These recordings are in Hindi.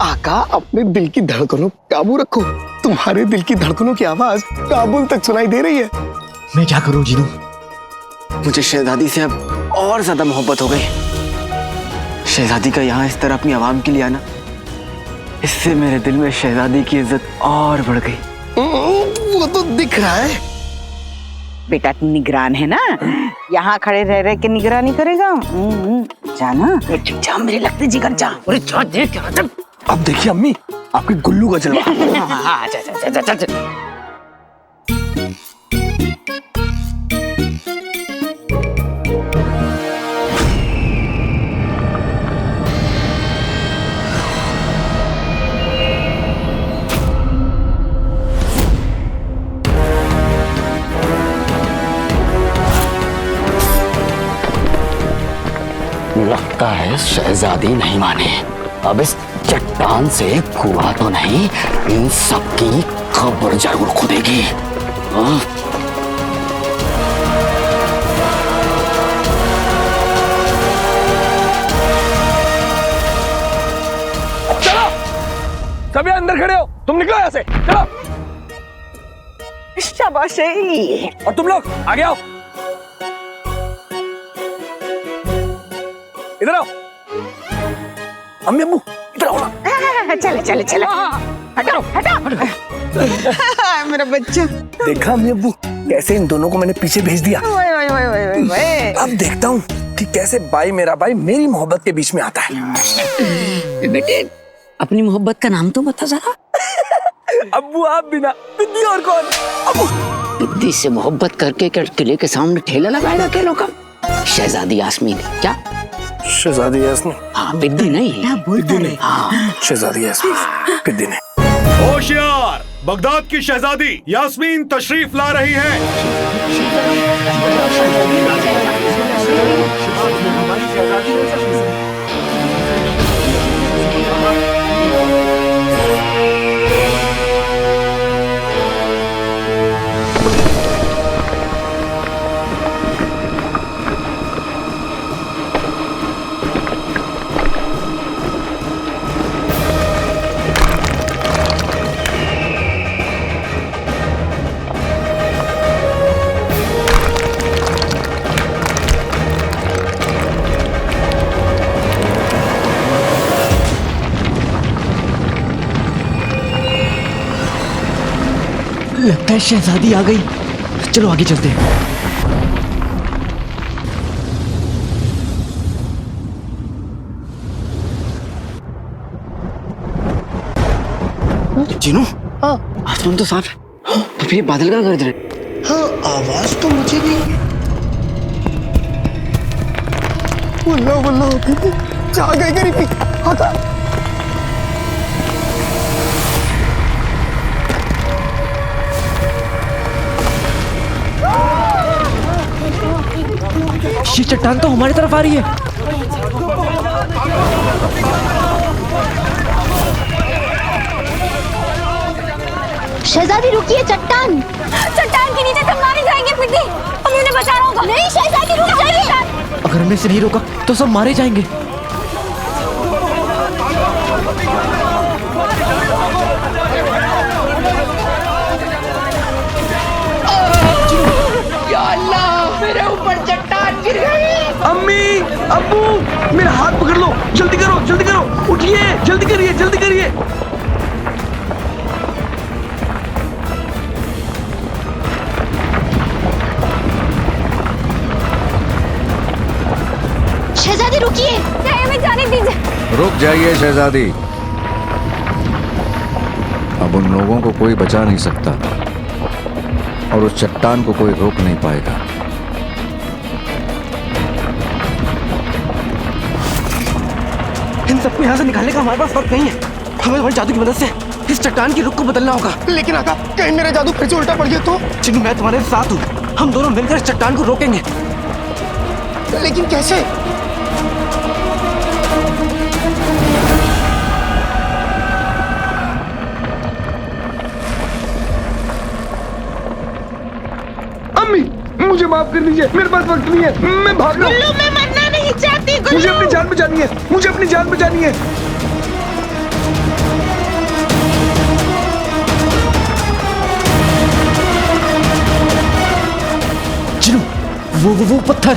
आका अपने दिल की धड़कनों पर काबू रखो। तुम्हारे दिल की धड़कनों की आवाज काबुल तक सुनाई दे रही है। मैं क्या करूं जीनू? मुझे शहजादी से अब और ज्यादा मोहब्बत हो गई। शहजादी का यहाँ इस तरह अपनी आवाम के लिए आना, इससे मेरे दिल में शहजादी की इज्जत और बढ़ गई। वो तो दिख रहा है। बेटा तू निगरान है ना, यहाँ खड़े रह रह के निगरानी करेगा। जाना जा, मेरे लगते जिगर जा। अरे जा देख। अब देखिए अम्मी, आपके गुल्लू का जलवा। लगता है शहजादी नहीं माने। अब इस चट्टान से कुआं तो नहीं, इन सबकी खबर जरूर खुदेगी। चलो सभी अंदर खड़े हो, तुम निकलो यहाँ से। चलो शाबाश। और तुम लोग आगे आओ, इधर आओ। अम्मी अम्मू इधर आओ ना। चले चले चले, हटाओ हटाओ। मेरा बच्चा। देखा अम्मी अम्मू, कैसे इन दोनों को मैंने पीछे भेज दिया। अब देखता हूँ कि कैसे भाई मेरा भाई मेरी मोहब्बत के बीच में आता है। बेटे अपनी मोहब्बत का नाम तो बता जरा। अब्बू आप बिना बिद्दी और कौन? अब्बू बिद्दी से मोहब्बत करके किले के सामने ठेला लगाएगा अकेलों का? शहजादी यास्मीन क्या? शहजादी यास्मीन? हाँ बिद्दी नहीं। बिद्दी नहीं। हाँ शहजादी यास्मीन, बिद्दी नहीं। होशियार, बगदाद की शहजादी यास्मीन तशरीफ ला रही है। लगता है शहजादी आ गई। चलो आगे चलते हैं। जीनू, हाँ आसमान तो साफ है, तो फिर बादल का गरज रहे। हाँ आवाज तो मुझे भी। वल्लाह वल्लाह जा गए गरीबी। हाँ ये चट्टान तो हमारी तरफ आ रही है। शहजादी रुकिए, चट्टान के नीचे सब मारे जाएंगे। बिद्दी हमें उन्हें बचाना होगा। नहीं शहजादी रुक जाइए। अगर हमने इसे नहीं रोका तो सब मारे जाएंगे। या अल्लाह, मेरे ऊपर चट्टान गिर गई। अम्मी अब्बू मेरा हाथ पकड़ लो, जल्दी करो जल्दी करो, उठिए जल्दी करिए जल्दी करिए। शहजादी रुकिए, हमें जाने दीजिए। रुक जाइए शहजादी, अब उन लोगों को कोई बचा नहीं सकता और उस चट्टान को कोई रोक नहीं पाएगा। इन सबको यहाँ से निकालने का हमारे पास वक्त नहीं है। हमें हमारे जादू की मदद से इस चट्टान की रुख को बदलना होगा। लेकिन आका कहीं मेरा जादू फिर से उल्टा पड़ गया तो? चिन्नू मैं तुम्हारे साथ हूँ, हम दोनों मिलकर इस चट्टान को रोकेंगे। लेकिन कैसे? अम्मी मुझे माफ कर दीजिए, मेरे पास वक्त नहीं है, मैं भाग रहा हूँ। मैं मरना नहीं चाहती। मुझे अपनी जान बचानी है, मुझे अपनी जान बचानी है। वो पत्थर,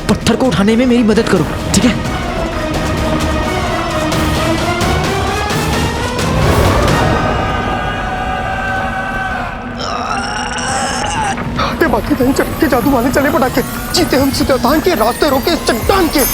पत्थर को उठाने में मेरी मदद करो, ठीक है? बाकी कहीं चट्टे जादू वाले चले पटाखे, जीते हम चट्टान के रास्ते रोके चट्टान के।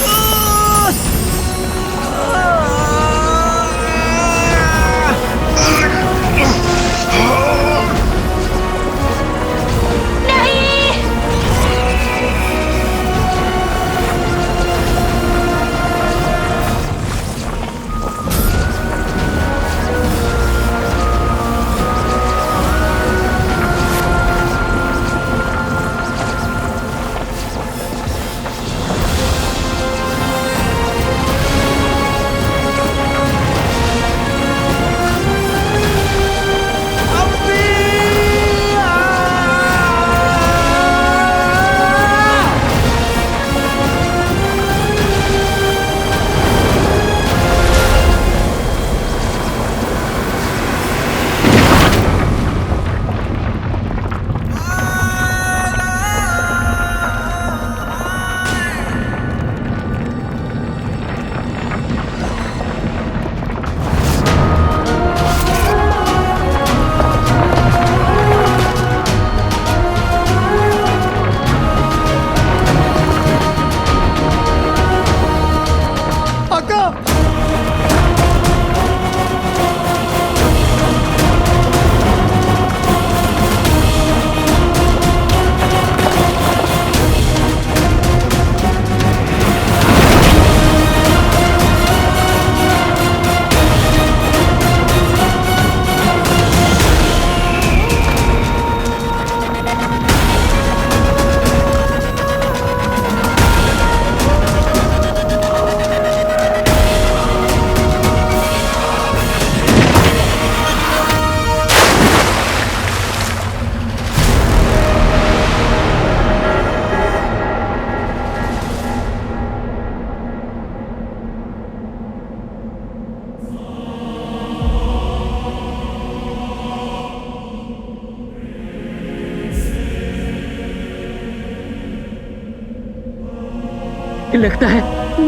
लगता है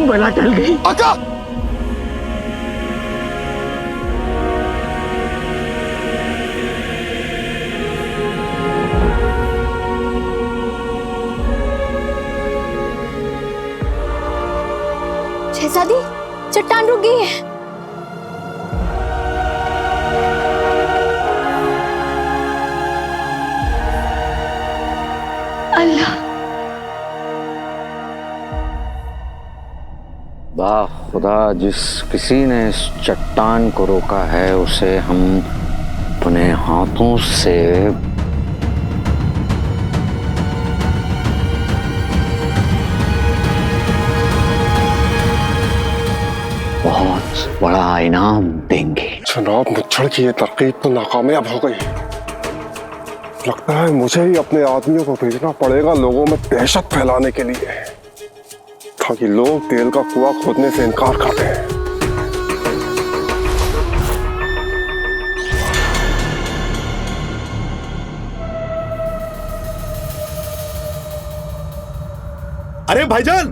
बला टल गई। आका! शहजादी, चट्टान रुक गई है। अल्लाह, वाह खुदा, जिस किसी ने इस चट्टान को रोका है उसे हम अपने हाथों से बहुत बड़ा इनाम देंगे। जनाब, मुच्छड़ की ये तरकीब तो नाकामयाब हो गई। लगता है मुझे ही अपने आदमियों को भेजना पड़ेगा लोगों में दहशत फैलाने के लिए, ताकि लोग तेल का कुआं खोदने से इनकार कर दें। अरे भाईजान,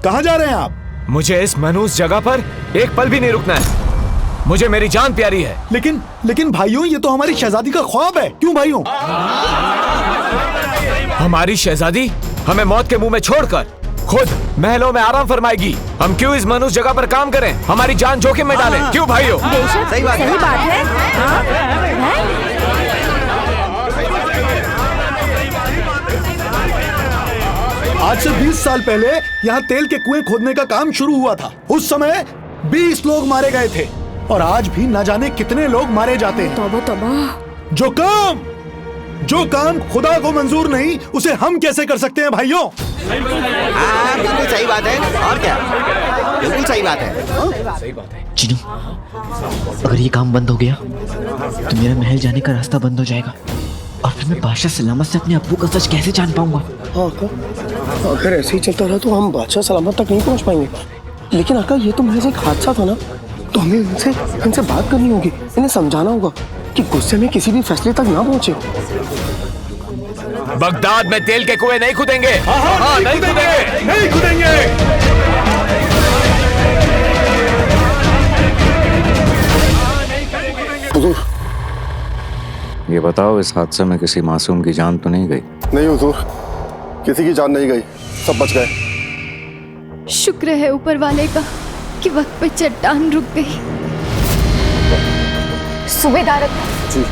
कहाँ जा रहे हैं आप? मुझे इस मनहूस जगह पर एक पल भी नहीं रुकना है। मुझे मेरी जान प्यारी है। लेकिन भाइयों, ये तो हमारी शहजादी का ख्वाब है। क्यों भाइयों? हमारी शहजादी हमें मौत के मुंह में छोड़कर खुद महलों में आराम फरमाएगी। हम क्यों इस मनुष्य जगह पर काम करें, हमारी जान जोखिम में डालें? क्यों भाइयों? सही बात है। आज से 20 साल पहले यहाँ तेल के कुएं खोदने का काम शुरू हुआ था। उस समय 20 लोग मारे गए थे और आज भी न जाने कितने लोग मारे जाते हैं। तौबा तौबा। जो काम खुदा को मंजूर नहीं, उसे हम कैसे कर सकते हैं भाइयों? बिल्कुल सही बात है। और क्या, बिल्कुल सही बात है। चिनी, अगर ये काम बंद हो गया तो मेरा महल जाने का रास्ता बंद हो जाएगा और फिर मैं बादशाह सलामत से अपने अब्बू का सच कैसे जान पाऊंगा? अगर ऐसे ही चलता रहा तो हम बादशाह सलामत तक नहीं पहुंच पाएंगे। लेकिन आका, ये तो महज एक हादसा था ना, तो हमें इनसे बात करनी होगी, इन्हें समझाना होगा कि गुस्से में किसी भी फैसले तक ना पहुंचे। बगदाद में तेल के कुएं नहीं खुदेंगे। हाँ, नहीं खुदेंगे, नहीं खुदेंगे। हुजूर, ये बताओ, इस हादसे में किसी मासूम की जान तो नहीं गई? नहीं हुजूर, किसी की जान नहीं गई, सब बच गए। शुक्र है ऊपर वाले का कि वक्त पे चट्टान रुक गई। सूबेदार जी,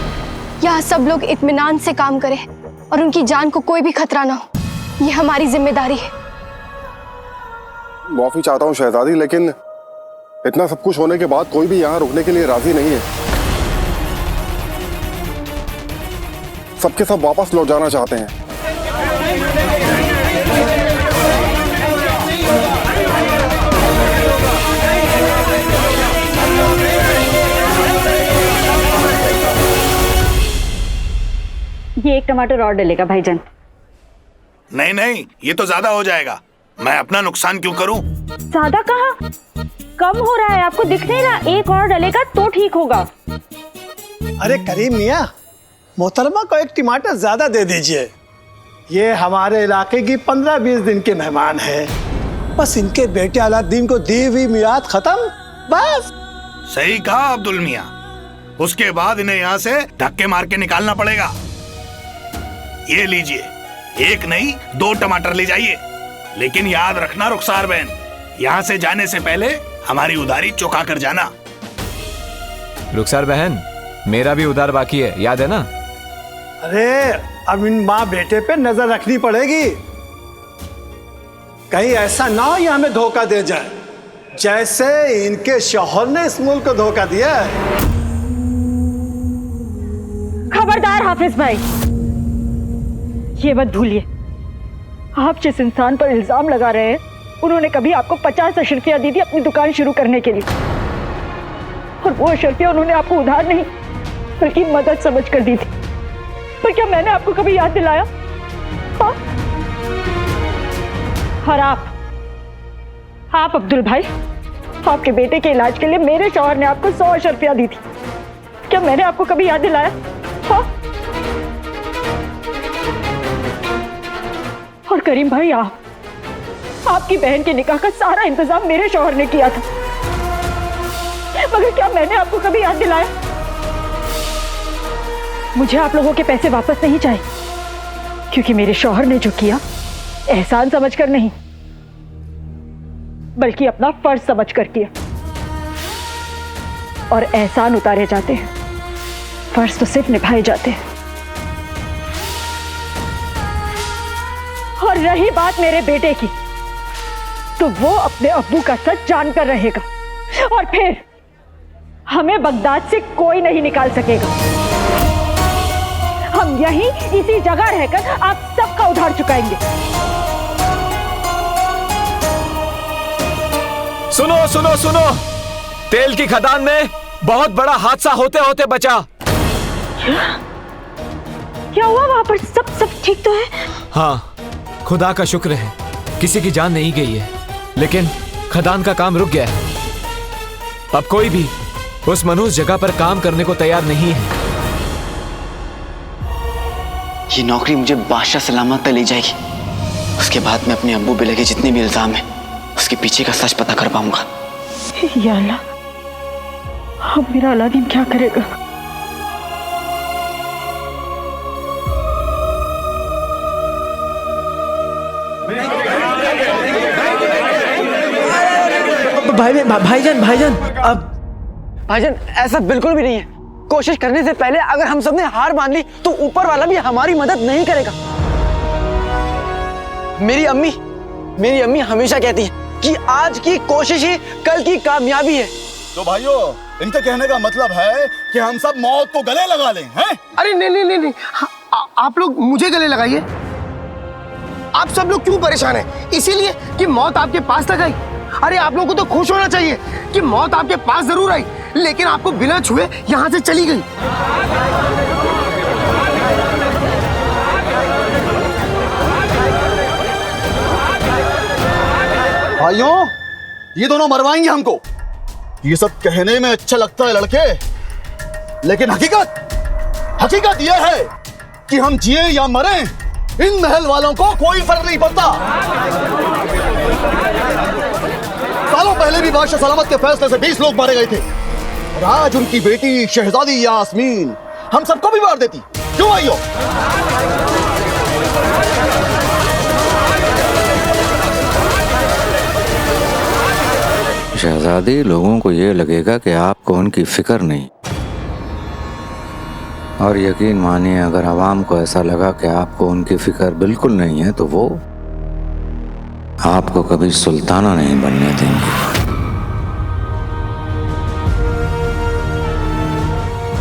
यहाँ सब लोग इत्मीनान से काम करें और उनकी जान को कोई भी खतरा ना हो, ये हमारी जिम्मेदारी है। माफी चाहता हूँ शहजादी, लेकिन इतना सब कुछ होने के बाद कोई भी यहाँ रुकने के लिए राजी नहीं है। सबके सब वापस लौट जाना चाहते हैं। ये एक टमाटर और डलेगा भाईजान। नहीं नहीं, ये तो ज्यादा हो जाएगा। मैं अपना नुकसान क्यों करूं? ज्यादा कहा, कम हो रहा है, आपको दिख नहीं रहा? एक और डलेगा तो ठीक होगा। अरे करीम मियाँ, मोहतरमा को एक टमाटर ज्यादा दे दीजिए। ये हमारे इलाके की 15-20 दिन के मेहमान हैं। बस इनके बेटे अलादीन को दी हुई मियाद खत्म, बस। सही कहा अब्दुल मियाँ। उसके बाद इन्हें यहाँ से धक्के मार के निकालना पड़ेगा। ये लीजिए, एक नहीं 2 टमाटर ले जाइए, लेकिन याद रखना रुखसार बहन, यहाँ से जाने से पहले हमारी उधारी चुका कर जाना। रुखसार बहन, मेरा भी उधार बाकी है, याद है ना? अरे अब इन माँ बेटे पे नजर रखनी पड़ेगी, कहीं ऐसा ना हो ये हमें धोखा दे जाए, जैसे इनके शौहर ने इस मुल्क को धोखा दिया। खबरदार हाफिज भाई, ये मत भूलिए, आप जिस इंसान पर इल्जाम लगा रहे हैं, उन्होंने कभी आपको 50 अशरफियां दी थी अपनी दुकान शुरू करने के लिए, और वो अशरफियां उन्होंने आपको उधार नहीं बल्कि मदद समझ कर दी थी। पर क्या मैंने आपको कभी याद दिलाया? हाँ? और आप अब्दुल भाई, आपके बेटे के इलाज के लिए मेरे शौहर ने आपको 100 अशरफियां दी थी, क्या मैंने आपको कभी याद दिलाया? हाँ? और करीम भाई, आपकी बहन के निकाह का सारा इंतजाम मेरे शौहर ने किया था, मगर क्या मैंने आपको कभी याद दिलाया? मुझे आप लोगों के पैसे वापस नहीं चाहिए, क्योंकि मेरे शौहर ने जो किया एहसान समझकर नहीं बल्कि अपना फर्ज समझकर किया, और एहसान उतारे जाते हैं, फर्ज तो सिर्फ निभाए जाते हैं। और रही बात मेरे बेटे की, तो वो अपने अब्बू का सच जानकर रहेगा, और फिर हमें बगदाद से कोई नहीं निकाल सकेगा। हम यहीं इसी जगह रहकर आप सबका उधार चुकाएंगे। सुनो सुनो सुनो, तेल की खदान में बहुत बड़ा हादसा होते होते बचा। क्या हुआ वहां पर? सब ठीक तो है? हाँ, खुदा का शुक्र है, किसी की जान नहीं गई है, लेकिन खदान का काम रुक गया है। अब कोई भी उस मनहूस जगह पर काम करने को तैयार नहीं है। ये नौकरी मुझे बादशाह सलामत तक ले जाएगी, उसके बाद मैं अपने अब्बू पे लगे जितने भी इल्जाम हैं, उसके पीछे का सच पता कर पाऊंगा। या अल्लाह, अब मेरा अलादीन क्या करेगा? भाईजान, अब भाईजान ऐसा बिल्कुल भी नहीं है। कोशिश करने से पहले अगर हम सब ने हार मान ली तो ऊपर वाला भी हमारी मदद नहीं करेगा। मेरी अम्मी हमेशा कहती है कि आज की कोशिश ही कल की कामयाबी है। तो भाइयों, इनके कहने का मतलब है कि हम सब मौत को गले लगा लें, हैं? अरे नहीं, आप लोग मुझे गले लगाइए। आप सब लोग क्यों परेशान हैं? इसीलिए कि मौत आपके पास तक आई। अरे आप लोगों को तो खुश होना चाहिए कि मौत आपके पास जरूर आई, लेकिन आपको बिना छुए यहाँ से चली गई। भाइयों, ये दोनों मरवाएंगे हमको। ये सब कहने में अच्छा लगता है लड़के, लेकिन हकीकत यह है कि हम जिए या मरें, इन महल वालों को कोई फर्क नहीं पड़ता। सालों पहले भी बादशाह सलामत के फैसले से 20 लोग मारे गए थे और आज उनकी बेटी शहजादी यास्मीन हम सबको भी मार देती। क्यों भाइयों? शहजादी, लोगों को ये लगेगा कि आपको उनकी फिक्र नहीं, और यकीन मानिए अगर आवाम को ऐसा लगा कि आपको उनकी फिक्र बिल्कुल नहीं है तो वो आपको कभी सुल्ताना नहीं बनने देंगे।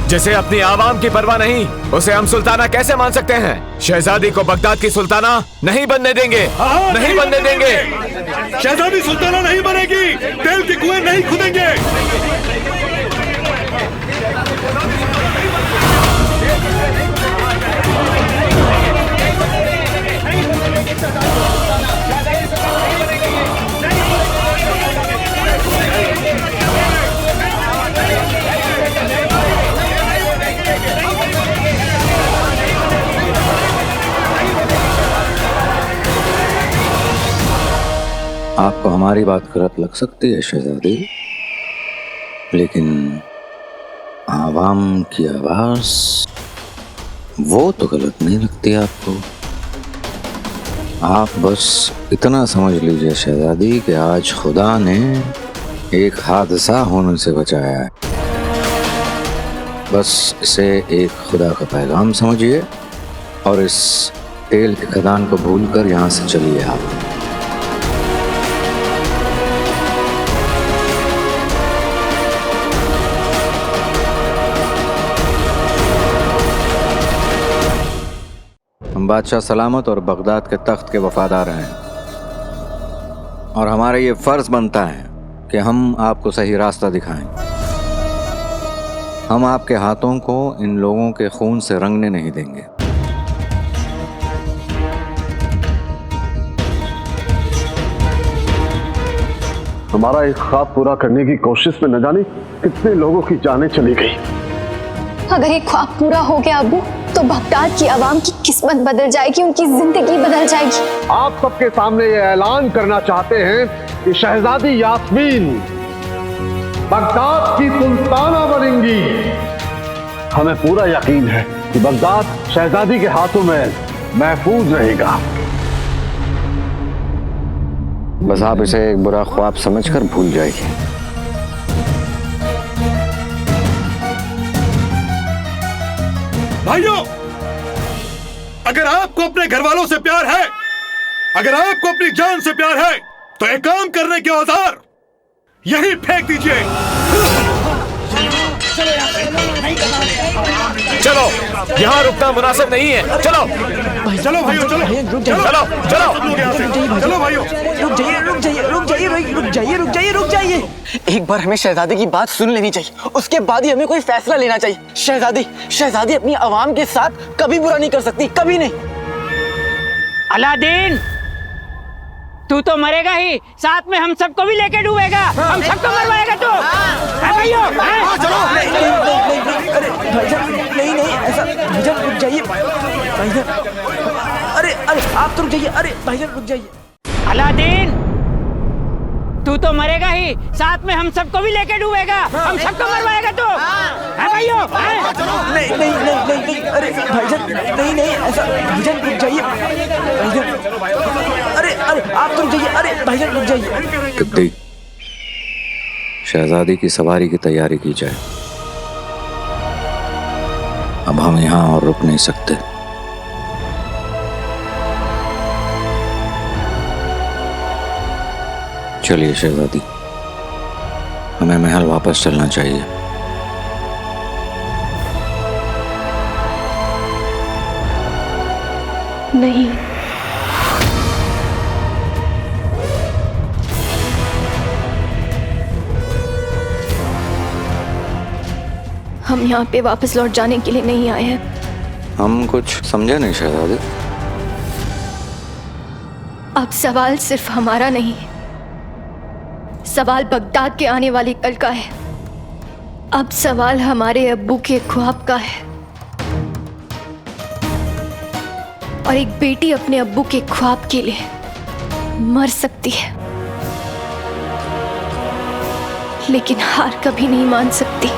जैसे अपनी आवाम की परवाह नहीं, उसे हम सुल्ताना कैसे मान सकते हैं? शहजादी को बगदाद की सुल्ताना नहीं बनने देंगे, नहीं बनने देंगे। शहजादी सुल्ताना नहीं बनेगी, तेल के कुएं नहीं खुदेंगे। आपको हमारी बात गलत लग सकती है शहजादी, लेकिन आवाम की आवाज वो तो गलत नहीं लगती आपको। आप बस इतना समझ लीजिए शहजादी कि आज खुदा ने एक हादसा होने से बचाया है। बस इसे एक खुदा का पैगाम समझिए और इस तेल के खदान को भूलकर यहाँ से चलिए आप। हम बादशाह सलामत और बगदाद के तख्त के वफादार हैं और हमारा ये फर्ज बनता है कि हम आपको सही रास्ता दिखाएं। हम आपके हाथों को इन लोगों के खून से रंगने नहीं देंगे। हमारा एक ख्वाब पूरा करने की कोशिश में न जाने कितने लोगों की जानें चली गई। अगर ये ख्वाब पूरा हो गया अब्बू, तो बगदाद की आवाम की किस्मत बदल जाएगी, उनकी जिंदगी बदल जाएगी। आप सबके सामने ये ऐलान करना चाहते हैं कि शहजादी यास्मीन बगदाद की सुल्ताना बनेंगी। हमें पूरा यकीन है कि बगदाद शहजादी के हाथों में महफूज रहेगा। बस आप इसे एक बुरा ख्वाब समझकर भूल जाइए। भाइयों, अगर आपको अपने घर वालों से प्यार है, अगर आपको अपनी जान से प्यार है, तो एक काम करने के औजार यही फेंक दीजिए। चलो, यहाँ रुकना मुनासिब नहीं है। चलो चलो भाइयों, चलो चलो चलो चलो भाइयों, रुक जाइए रुक जाइए रुक जाइए रुक जाइए रुक जाइए रुक जाइए। एक बार हमें शहजादी की बात सुन लेनी चाहिए, उसके बाद ही हमें कोई फैसला लेना चाहिए। शहजादी अपनी आवाम के साथ कभी बुरा नहीं कर सकती, कभी नहीं। अलादीन, तू तो मरेगा ही, साथ में हम सबको भी लेके डूबेगा। हम सबको मरवाएगा तू। भाइयों, अरे भाईजान नहीं ऐसा, भाईजान रुक जाइए भाईजान। अरे आप तो रुक जाइए। अरे भाईजान रुक जाइए। अलादीन, तू तो मरेगा ही, साथ में हम सबको भी लेके डूबेगा। हम सबको मरवाएगा तू। भाइयों, नहीं अरे भाईजान नहीं ऐसा, भाईजान रुक जाइए भाईजान। अरे आप तो रुक जाइए। अरे भाईजान रुक जाइए। टिप्पी, शहजादी की सवारी की तैयारी की जाए। अब हम यहाँ और रुक नहीं सकते। चलिए शहजादी, हमें महल वापस चलना चाहिए। नहीं, हम यहाँ पे वापस लौट जाने के लिए नहीं आए हैं। हम कुछ समझे नहीं शहजादी। अब सवाल सिर्फ हमारा नहीं, सवाल बगदाद के आने वाली कल का है। अब सवाल हमारे अब्बू के ख्वाब का है। और एक बेटी अपने अब्बू के ख्वाब के लिए मर सकती है, लेकिन हार कभी नहीं मान सकती।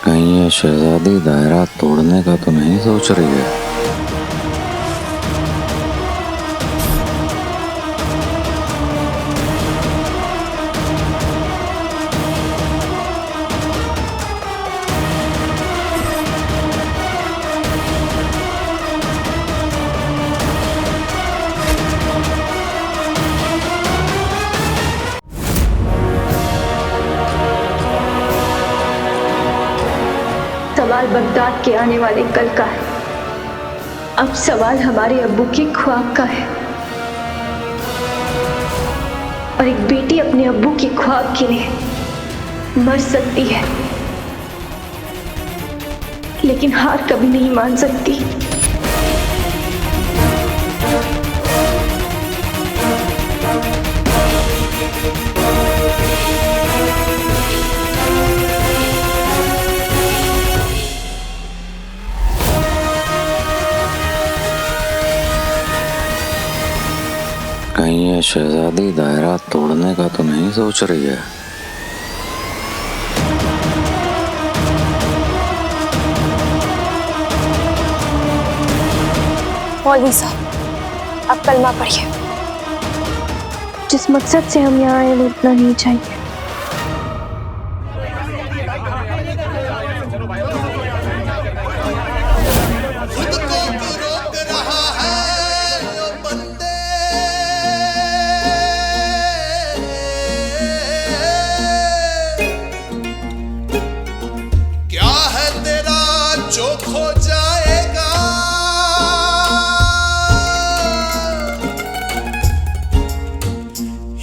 कहीं ये शहजादी दायरा तोड़ने का तो नहीं सोच रही है? सवाल बगदाद के आने वाले कल का है, अब सवाल हमारे अब्बू के ख्वाब का है। और एक बेटी अपने अब्बू के ख्वाब के लिए मर सकती है, लेकिन हार कभी नहीं मान सकती। कहीं ये शहजादी दायरा तोड़ने का तो नहीं सोच रही है? मौलवी साहब, अब कलमा पढ़िए। जिस मकसद से हम यहाँ आए वो इतना नहीं चाहिए।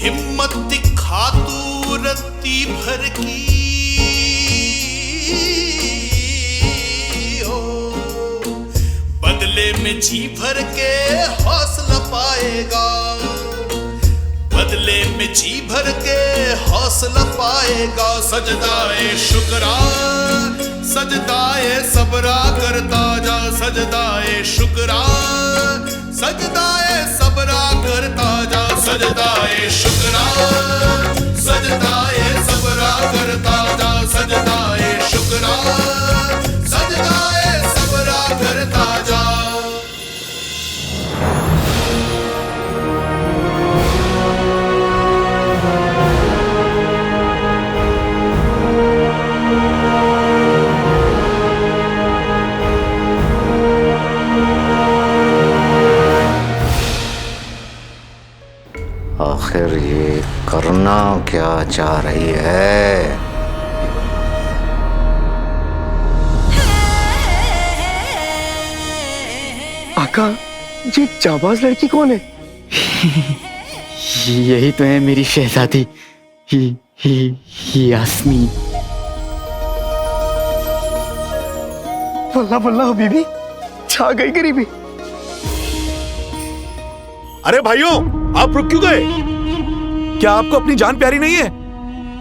हिम्मत दिखा तू रत्ती भर की हो, बदले में जी भर के हौसला पाएगा, बदले में जी भर के हौसला पाएगा। सजदाए शुक्रा सजदाए सबरा करता जा, सजदाए शुक्रा सजदाए सबरा करता जा, सजदाए शुक्रा सजदाए सबरा करता जा, सजदाए शुक्रा सजदाए सबरा करता जा। आखिर ये करना क्या चाह रही है? आका, ये जाबाज लड़की कौन है? यही तो है मेरी शहजादी यास्मीन। वल्लाह वल्लाह बीबी, छा गई गरीबी। अरे भाइयों, आप रुक क्यों गए? क्या आपको अपनी जान प्यारी नहीं है?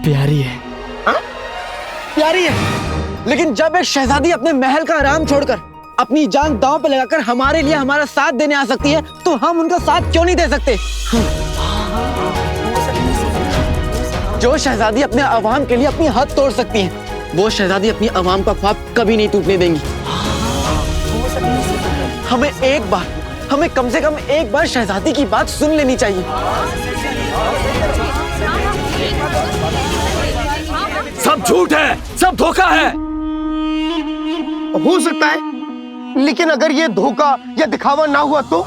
प्यारी है। हा? प्यारी है, लेकिन जब एक शहजादी अपने महल का आराम छोड़कर अपनी जान दांव पे लगाकर हमारे लिए हमारा साथ देने आ सकती है, तो हम उनका साथ क्यों नहीं दे सकते? जो शहजादी अपने अवाम के लिए अपनी हद तोड़ सकती है, वो शहजादी अपनी अवाम का ख्वाब कभी नहीं टूटने देंगी। हमें कम से कम एक बार शहजादी की बात सुन लेनी चाहिए। सब झूठ है, सब धोखा है। हो सकता है, लेकिन अगर ये धोखा या दिखावा ना हुआ तो?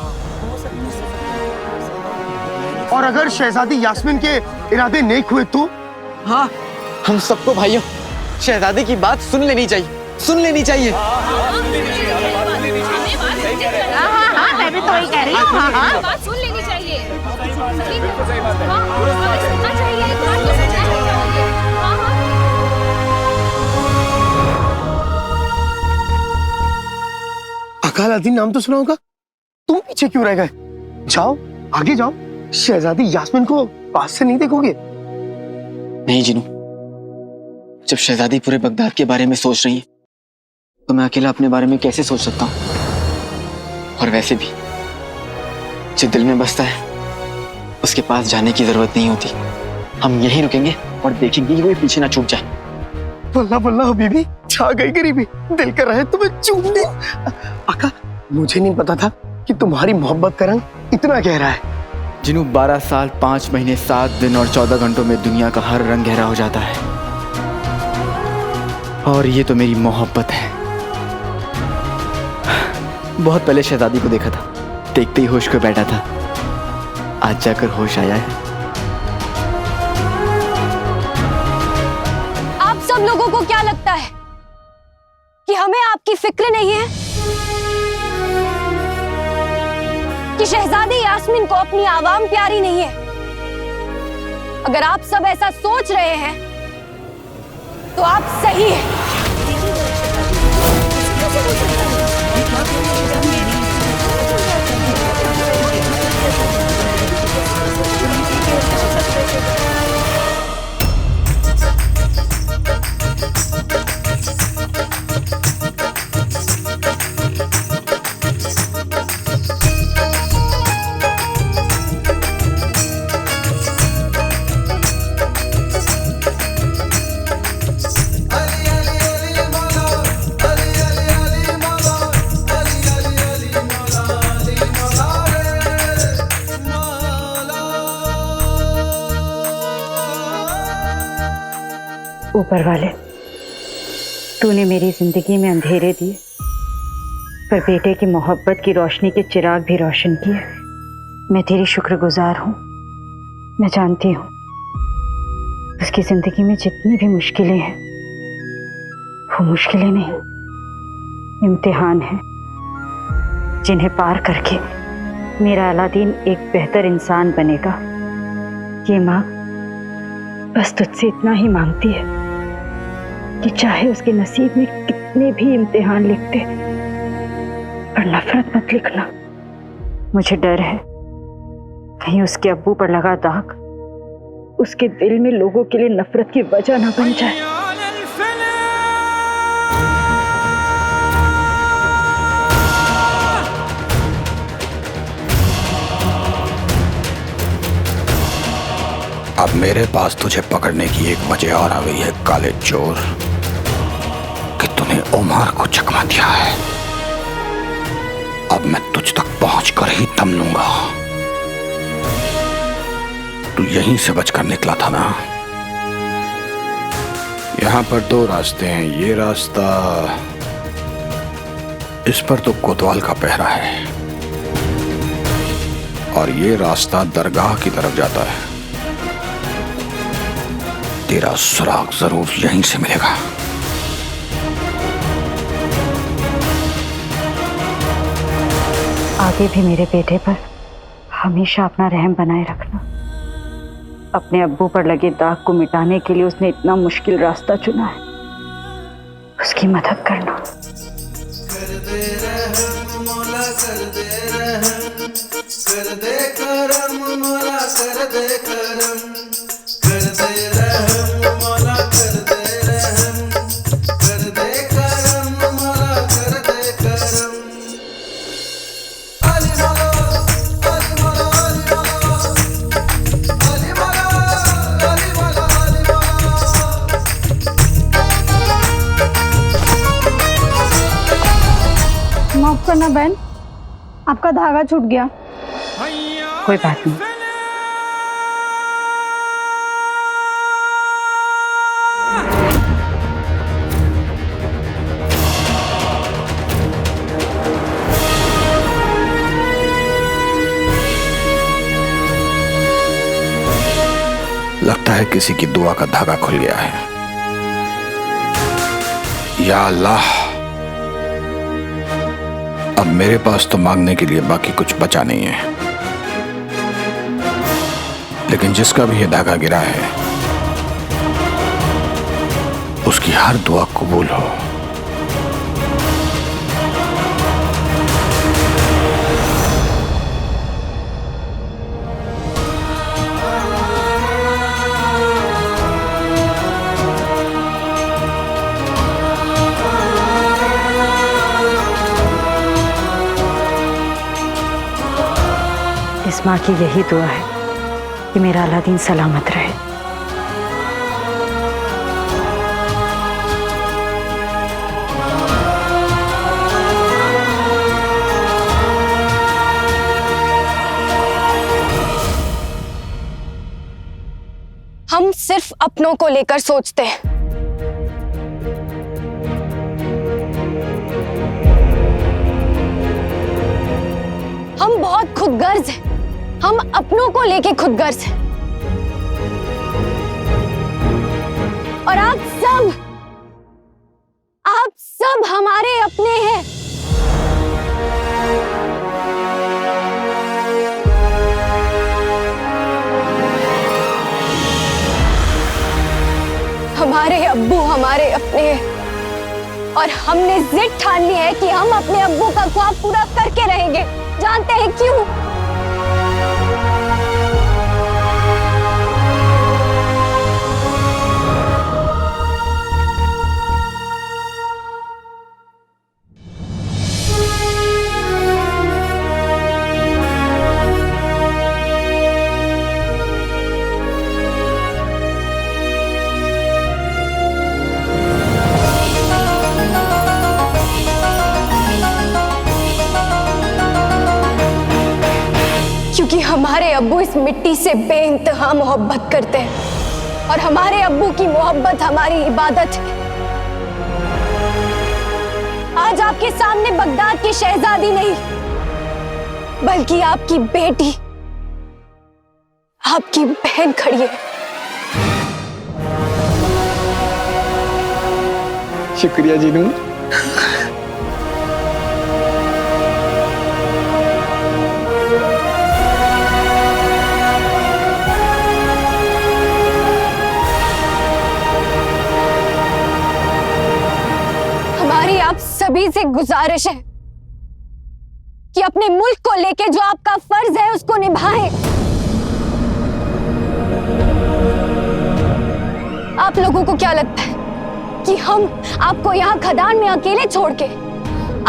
और अगर शहजादी यास्मीन के इरादे नेक हुए तो? हाँ, हम सबको भाइयों शहजादी की बात सुन लेनी चाहिए, सुन लेनी चाहिए। हाँ, मैं भी तो वही कह रही हूँ। हाँ, बात सुन लेनी चाहिए। ठीक है। हाँ, हमें सुनना चाहिए। एक बात तो सुनना चाहिए। हाँ, अकालादीन नाम तो सुना होगा, तुम पीछे क्यों रह गए? जाओ, आगे जाओ। शहजादी यास्मीन को पास से नहीं देखोगे? नहीं जिनू, जब शहजादी पूरे बगदाद के बारे में सोच रही है तो मैं अकेला अपने बारे में कैसे सोच सकता हूँ? और वैसे भी जो दिल में बसता है उसके पास जाने की जरूरत नहीं होती। हम यहीं रुकेंगे और देखेंगे कि कोई पीछे ना छूट जाए। वल्लाह वल्लाह बीबी, छा गई गरीबी, दिल कर रहा है तुम्हें चूमने। आका, मुझे नहीं पता था कि तुम्हारी मोहब्बत का रंग इतना गहरा है। जिनू 12 साल 5 महीने 7 दिन और 14 घंटों में दुनिया का हर रंग गहरा हो जाता है, और ये तो मेरी मोहब्बत है। बहुत पहले शहजादी को देखा था, देखते ही होश को बैठा था, आज जाकर होश आया है। आप सब लोगों को क्या लगता है कि हमें आपकी फिक्र नहीं है? कि शहजादी यास्मीन को अपनी आवाम प्यारी नहीं है? अगर आप सब ऐसा सोच रहे हैं तो आप सही हैं। ऊपर वाले, तूने मेरी जिंदगी में अंधेरे दिए पर बेटे की मोहब्बत की रोशनी के चिराग भी रोशन किए। मैं तेरी शुक्रगुजार हूँ। मैं जानती हूँ उसकी जिंदगी में जितनी भी मुश्किलें हैं वो मुश्किलें नहीं, इम्तिहान हैं जिन्हें पार करके मेरा अलादीन एक बेहतर इंसान बनेगा। ये माँ बस तुझसे इतना ही मांगती है कि चाहे उसके नसीब में कितने भी इम्तिहान लिखते पर नफरत मत लिखना। मुझे डर है कहीं उसके अब्बू पर लगा दाग उसके दिल में लोगों के लिए नफरत की वजह ना बन जाए। अब मेरे पास तुझे पकड़ने की एक वजह और आ गई है काले चोर, कि तूने उमर को चकमा दिया है। अब मैं तुझ तक पहुंचकर ही दम लूंगा। तू यहीं से बचकर निकला था ना? यहां पर 2 रास्ते हैं। ये रास्ता, इस पर तो कोतवाल का पहरा है, और ये रास्ता दरगाह की तरफ जाता है। तेरा सुराग जरूर यहीं से मिलेगा। आगे भी मेरे बेटे पर हमेशा अपना रहम बनाए रखना। अपने अब्बू पर लगे दाग को मिटाने के लिए उसने इतना मुश्किल रास्ता चुना है, उसकी मदद करना। कर दे रहम मौला, कर दे रहम, कर दे करम मौला, कर दे करम, कर दे रहम मौला, कर दे रहम, कर दे करम मौला, कर दे करम। अली मौला, अली मौला, अली मौला, अली मौला, अली मौला, अली मौला। माफ करना बहन, आपका धागा छूट गया। कोई बात नहीं। लगता है है किसी की दुआ का धागा खुल गया है। या अल्लाह, अब मेरे पास तो मांगने के लिए बाकी कुछ बचा नहीं है, लेकिन जिसका भी ये धागा गिरा है उसकी हर दुआ कबूल हो। इस माँ की यही दुआ है कि मेरा अलादीन सलामत रहे। हम सिर्फ अपनों को लेकर सोचते हैं। हम बहुत खुदगर्ज हैं। हम अपनों को लेके खुदगर्ज हैं। और आप सब हमारे अपने हैं। हमारे अब्बू हमारे अपने हैं और हमने जिद ठान ली है कि हम अपने अब्बू का ख्वाब पूरा करके रहेंगे। जानते हैं क्यों? क्योंकि हमारे अब्बू इस मिट्टी से बेइंतहा मोहब्बत करते हैं और हमारे अब्बू की मोहब्बत हमारी इबादत है। आज आपके सामने बगदाद की शहजादी नहीं बल्कि आपकी बेटी, आपकी बहन खड़ी है। शुक्रिया जीनू। आप सभी से गुजारिश है कि अपने मुल्क को लेके जो आपका फर्ज है उसको निभाएं। आप लोगों को क्या लगता है कि हम आपको यहाँ खदान में अकेले छोड़ के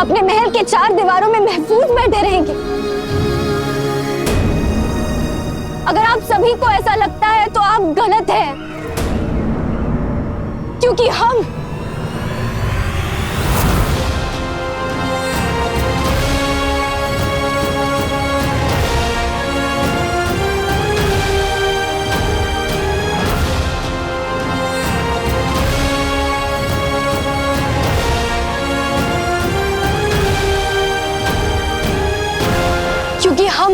अपने महल के 4 दीवारों में महफूज बैठे रहेंगे? अगर आप सभी को ऐसा लगता है तो आप गलत हैं, क्योंकि हम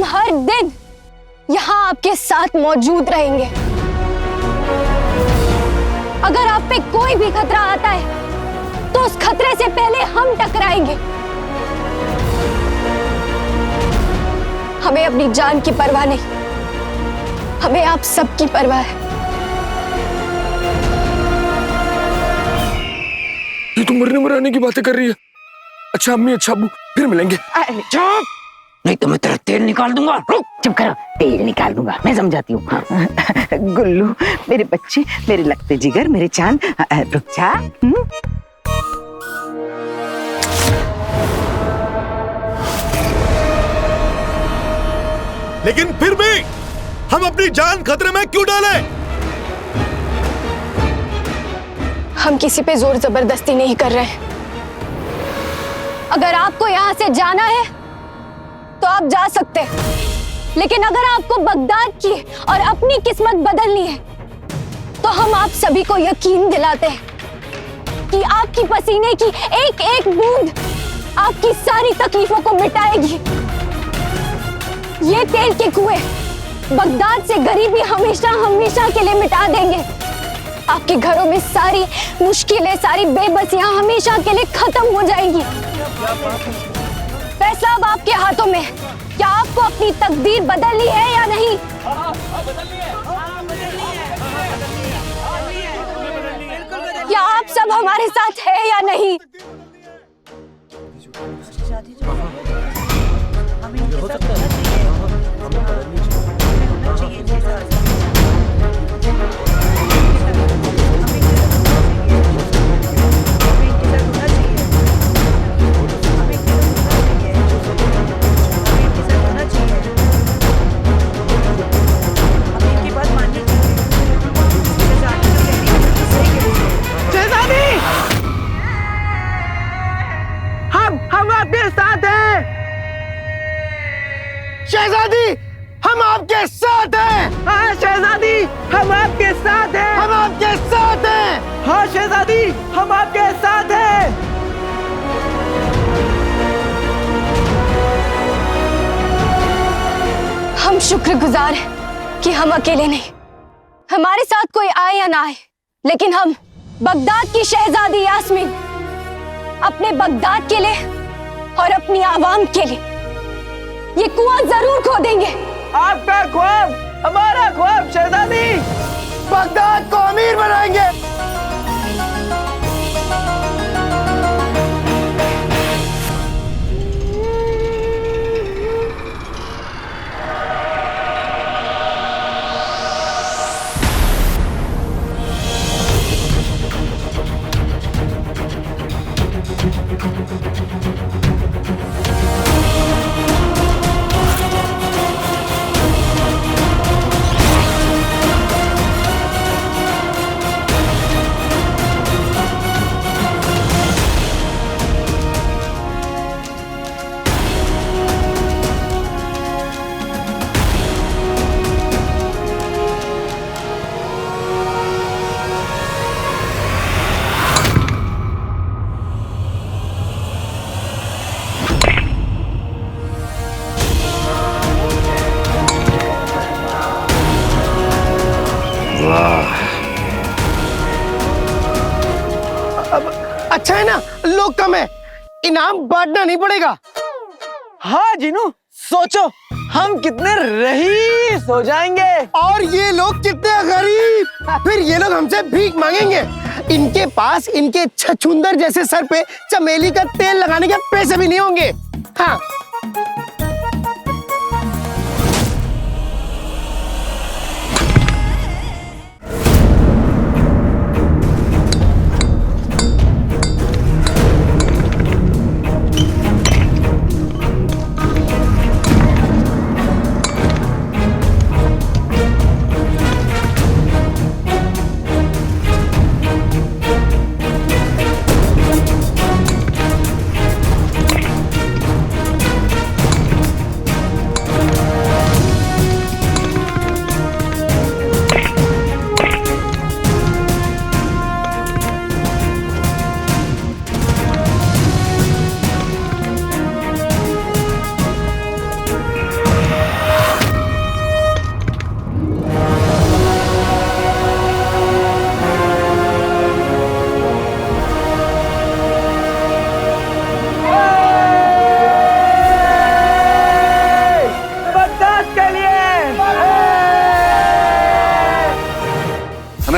हर दिन यहाँ आपके साथ मौजूद रहेंगे। अगर आप पे कोई भी खतरा आता है तो उस खतरे से पहले हम टकराएंगे। हमें अपनी जान की परवाह नहीं, हमें आप सबकी परवाह है। ये तो मरने मराने की बातें कर रही है। अच्छा अम्मी, अच्छा अब्बू, फिर मिलेंगे। चुप, नहीं तो मैं तेरा तेल निकाल दूंगा। रुक, चुप करो, तेल निकाल दूंगा, मैं समझाती हूँ। गुल्लू मेरे बच्चे, मेरे लगते जिगर, मेरे चांद, रुक जा। लेकिन फिर भी हम अपनी जान खतरे में क्यों डालें? हम किसी पे जोर जबरदस्ती नहीं कर रहे हैं। अगर आपको यहाँ से जाना है तो आप जा सकते हैं, लेकिन अगर आपको बगदाद की और अपनी किस्मत बदलनी है तो हम आप सभी को यकीन दिलाते हैं कि आपकी पसीने की एक एक बूंद आपकी सारी तकलीफों को मिटाएगी। ये तेल के कुएं बगदाद से गरीबी हमेशा हमेशा के लिए मिटा देंगे। आपके घरों में सारी मुश्किलें, सारी बेबसियां हमेशा के लिए खत्म हो जाएंगी। फैसला अब आपके हाथों में है। क्या आपको अपनी तकदीर बदलनी है या नहीं? क्या आप सब हमारे साथ है या नहीं? हम आपके साथ हैं। शहजादी, हम आपके साथ हैं। हाँ शहजादी, हम आपके साथ हैं। हम आपके साथ हैं। हाँ शहजादी, हम आपके साथ हैं। हम शुक्रगुजार हैं कि हम अकेले नहीं, हमारे साथ कोई आए या ना आए, लेकिन हम बगदाद की शहजादी यास्मीन अपने बगदाद के लिए और अपनी आवाम के लिए ये कुआं जरूर खोदेंगे। आपका ख्वाब हमारा ख्वाब शहजादी। बगदाद को अमीर बनाएंगे। अच्छा है ना, लोग कम है, इनाम बांटना नहीं पड़ेगा। हाँ जीनू, सोचो हम कितने रईस हो जाएंगे और ये लोग कितने गरीब। फिर ये लोग हमसे भीख मांगेंगे। इनके पास इनके छछूंदर जैसे सर पे चमेली का तेल लगाने के पैसे भी नहीं होंगे। हाँ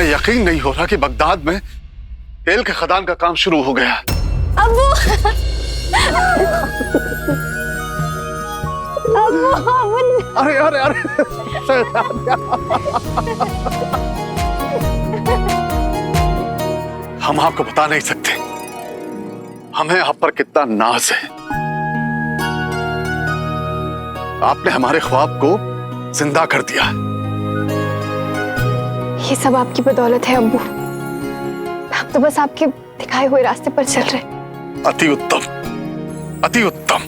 यकीन नहीं हो रहा कि बगदाद में तेल के खदान का काम शुरू हो गया। अब्बू अरे अरे अरे हम आपको बता नहीं सकते हमें आप पर कितना नाज है। आपने हमारे ख्वाब को जिंदा कर दिया। ये सब आपकी बदौलत है अब्बू। हम तो बस आपके दिखाए हुए रास्ते पर चल रहे। अति उत्तम, अति उत्तम।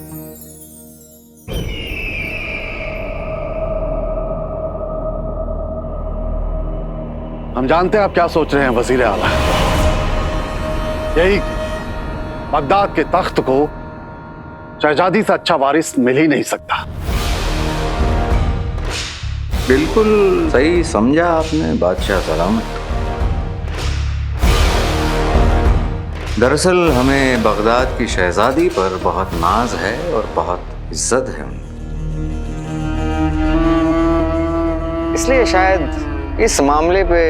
हम जानते हैं आप क्या सोच रहे हैं वजीर आला। यही बगदाद के तख्त को शहजादी से अच्छा वारिस मिल ही नहीं सकता। बिल्कुल सही समझा आपने बादशाह सलामत। दरअसल हमें बगदाद की शहजादी पर बहुत नाज है और बहुत इज्जत है उनकी। इसलिए शायद इस मामले पे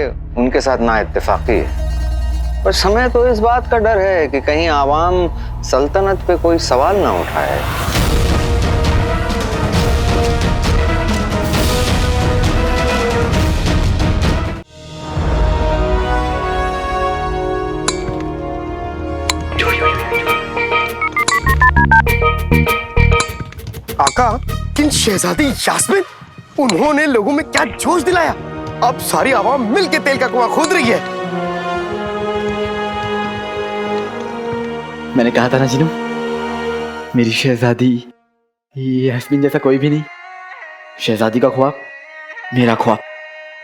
उनके साथ ना इत्तेफाकी है। पर हमें तो इस बात का डर है कि कहीं आवाम सल्तनत पे कोई सवाल ना उठाए। आका, किन शहजादी यास्मीन, उन्होंने लोगों में क्या जोश दिलाया। अब सारी आवाम मिलके तेल का कुआं खोद रही है। मैंने कहा था ना जिनू, मेरी शहजादी यास्मीन जैसा कोई भी नहीं। शहजादी का ख्वाब मेरा ख्वाब।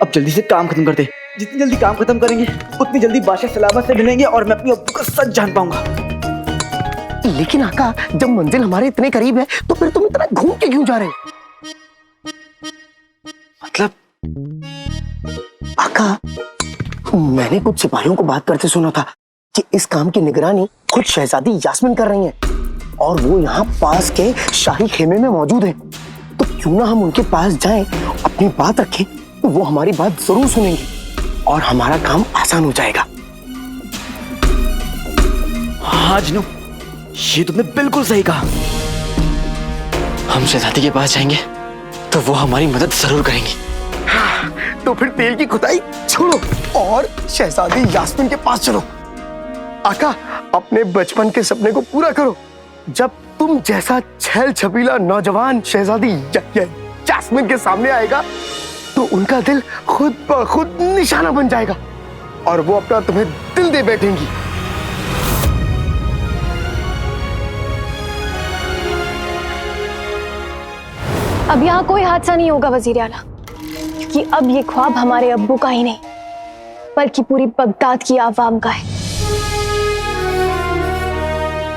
अब जल्दी से काम खत्म करते। जितनी जल्दी काम खत्म करेंगे उतनी जल्दी बादशाह सलामत से मिलेंगे और मैं अपनी अब्बू का सच जान पाऊंगा। लेकिन आका, जब मंजिल हमारे इतने करीब है तो फिर तुम इतना घूम के क्यों जा रहे हो? मतलब आका, मैंने कुछ सिपाहियों को बात करते सुना था कि इस काम की निगरानी खुद शहजादी यास्मीन कर रही हैं और वो यहाँ पास के शाही खेमे में मौजूद है। तो क्यों ना हम उनके पास जाएं, अपनी बात रखें, तो वो हमारी बात जरूर सुनेंगे और हमारा काम आसान हो जाएगा। हाँ जिनू, ये तुमने बिल्कुल सही कहा। हम शहजादी के पास जाएंगे तो वो हमारी मदद जरूर करेंगी। हाँ, तो फिर तेल की खुदाई छोड़ो और शहजादी यास्मीन के पास चलो। आका, अपने बचपन के सपने को पूरा करो। जब तुम जैसा छैल छबीला नौजवान शहजादी यास्मीन के सामने आएगा तो उनका दिल खुद ब खुद निशाना बन जाएगा और वो अपना तुम्हें दिल दे बैठेंगी। अब यहाँ कोई हादसा नहीं होगा वजीर आला, क्योंकि अब ये ख्वाब हमारे अब्बू का ही नहीं बल्कि पूरी बगदाद की आवाम का है।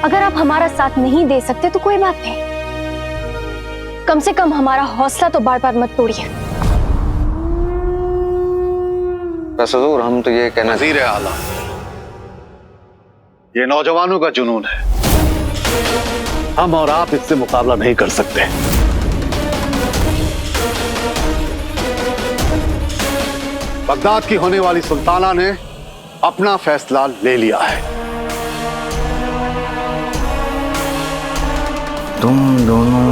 अगर आप हमारा साथ नहीं दे सकते तो कोई बात नहीं, कम से कम हमारा हौसला तो बार बार मत तोड़िए। बस हुजूर, हम तो ये कहना वज़ीर आला, ये नौजवानों का जुनून है। हम और आप इससे मुकाबला नहीं कर सकते। बगदाद की होने वाली सुल्ताना ने अपना फैसला ले लिया है। तुम दोनों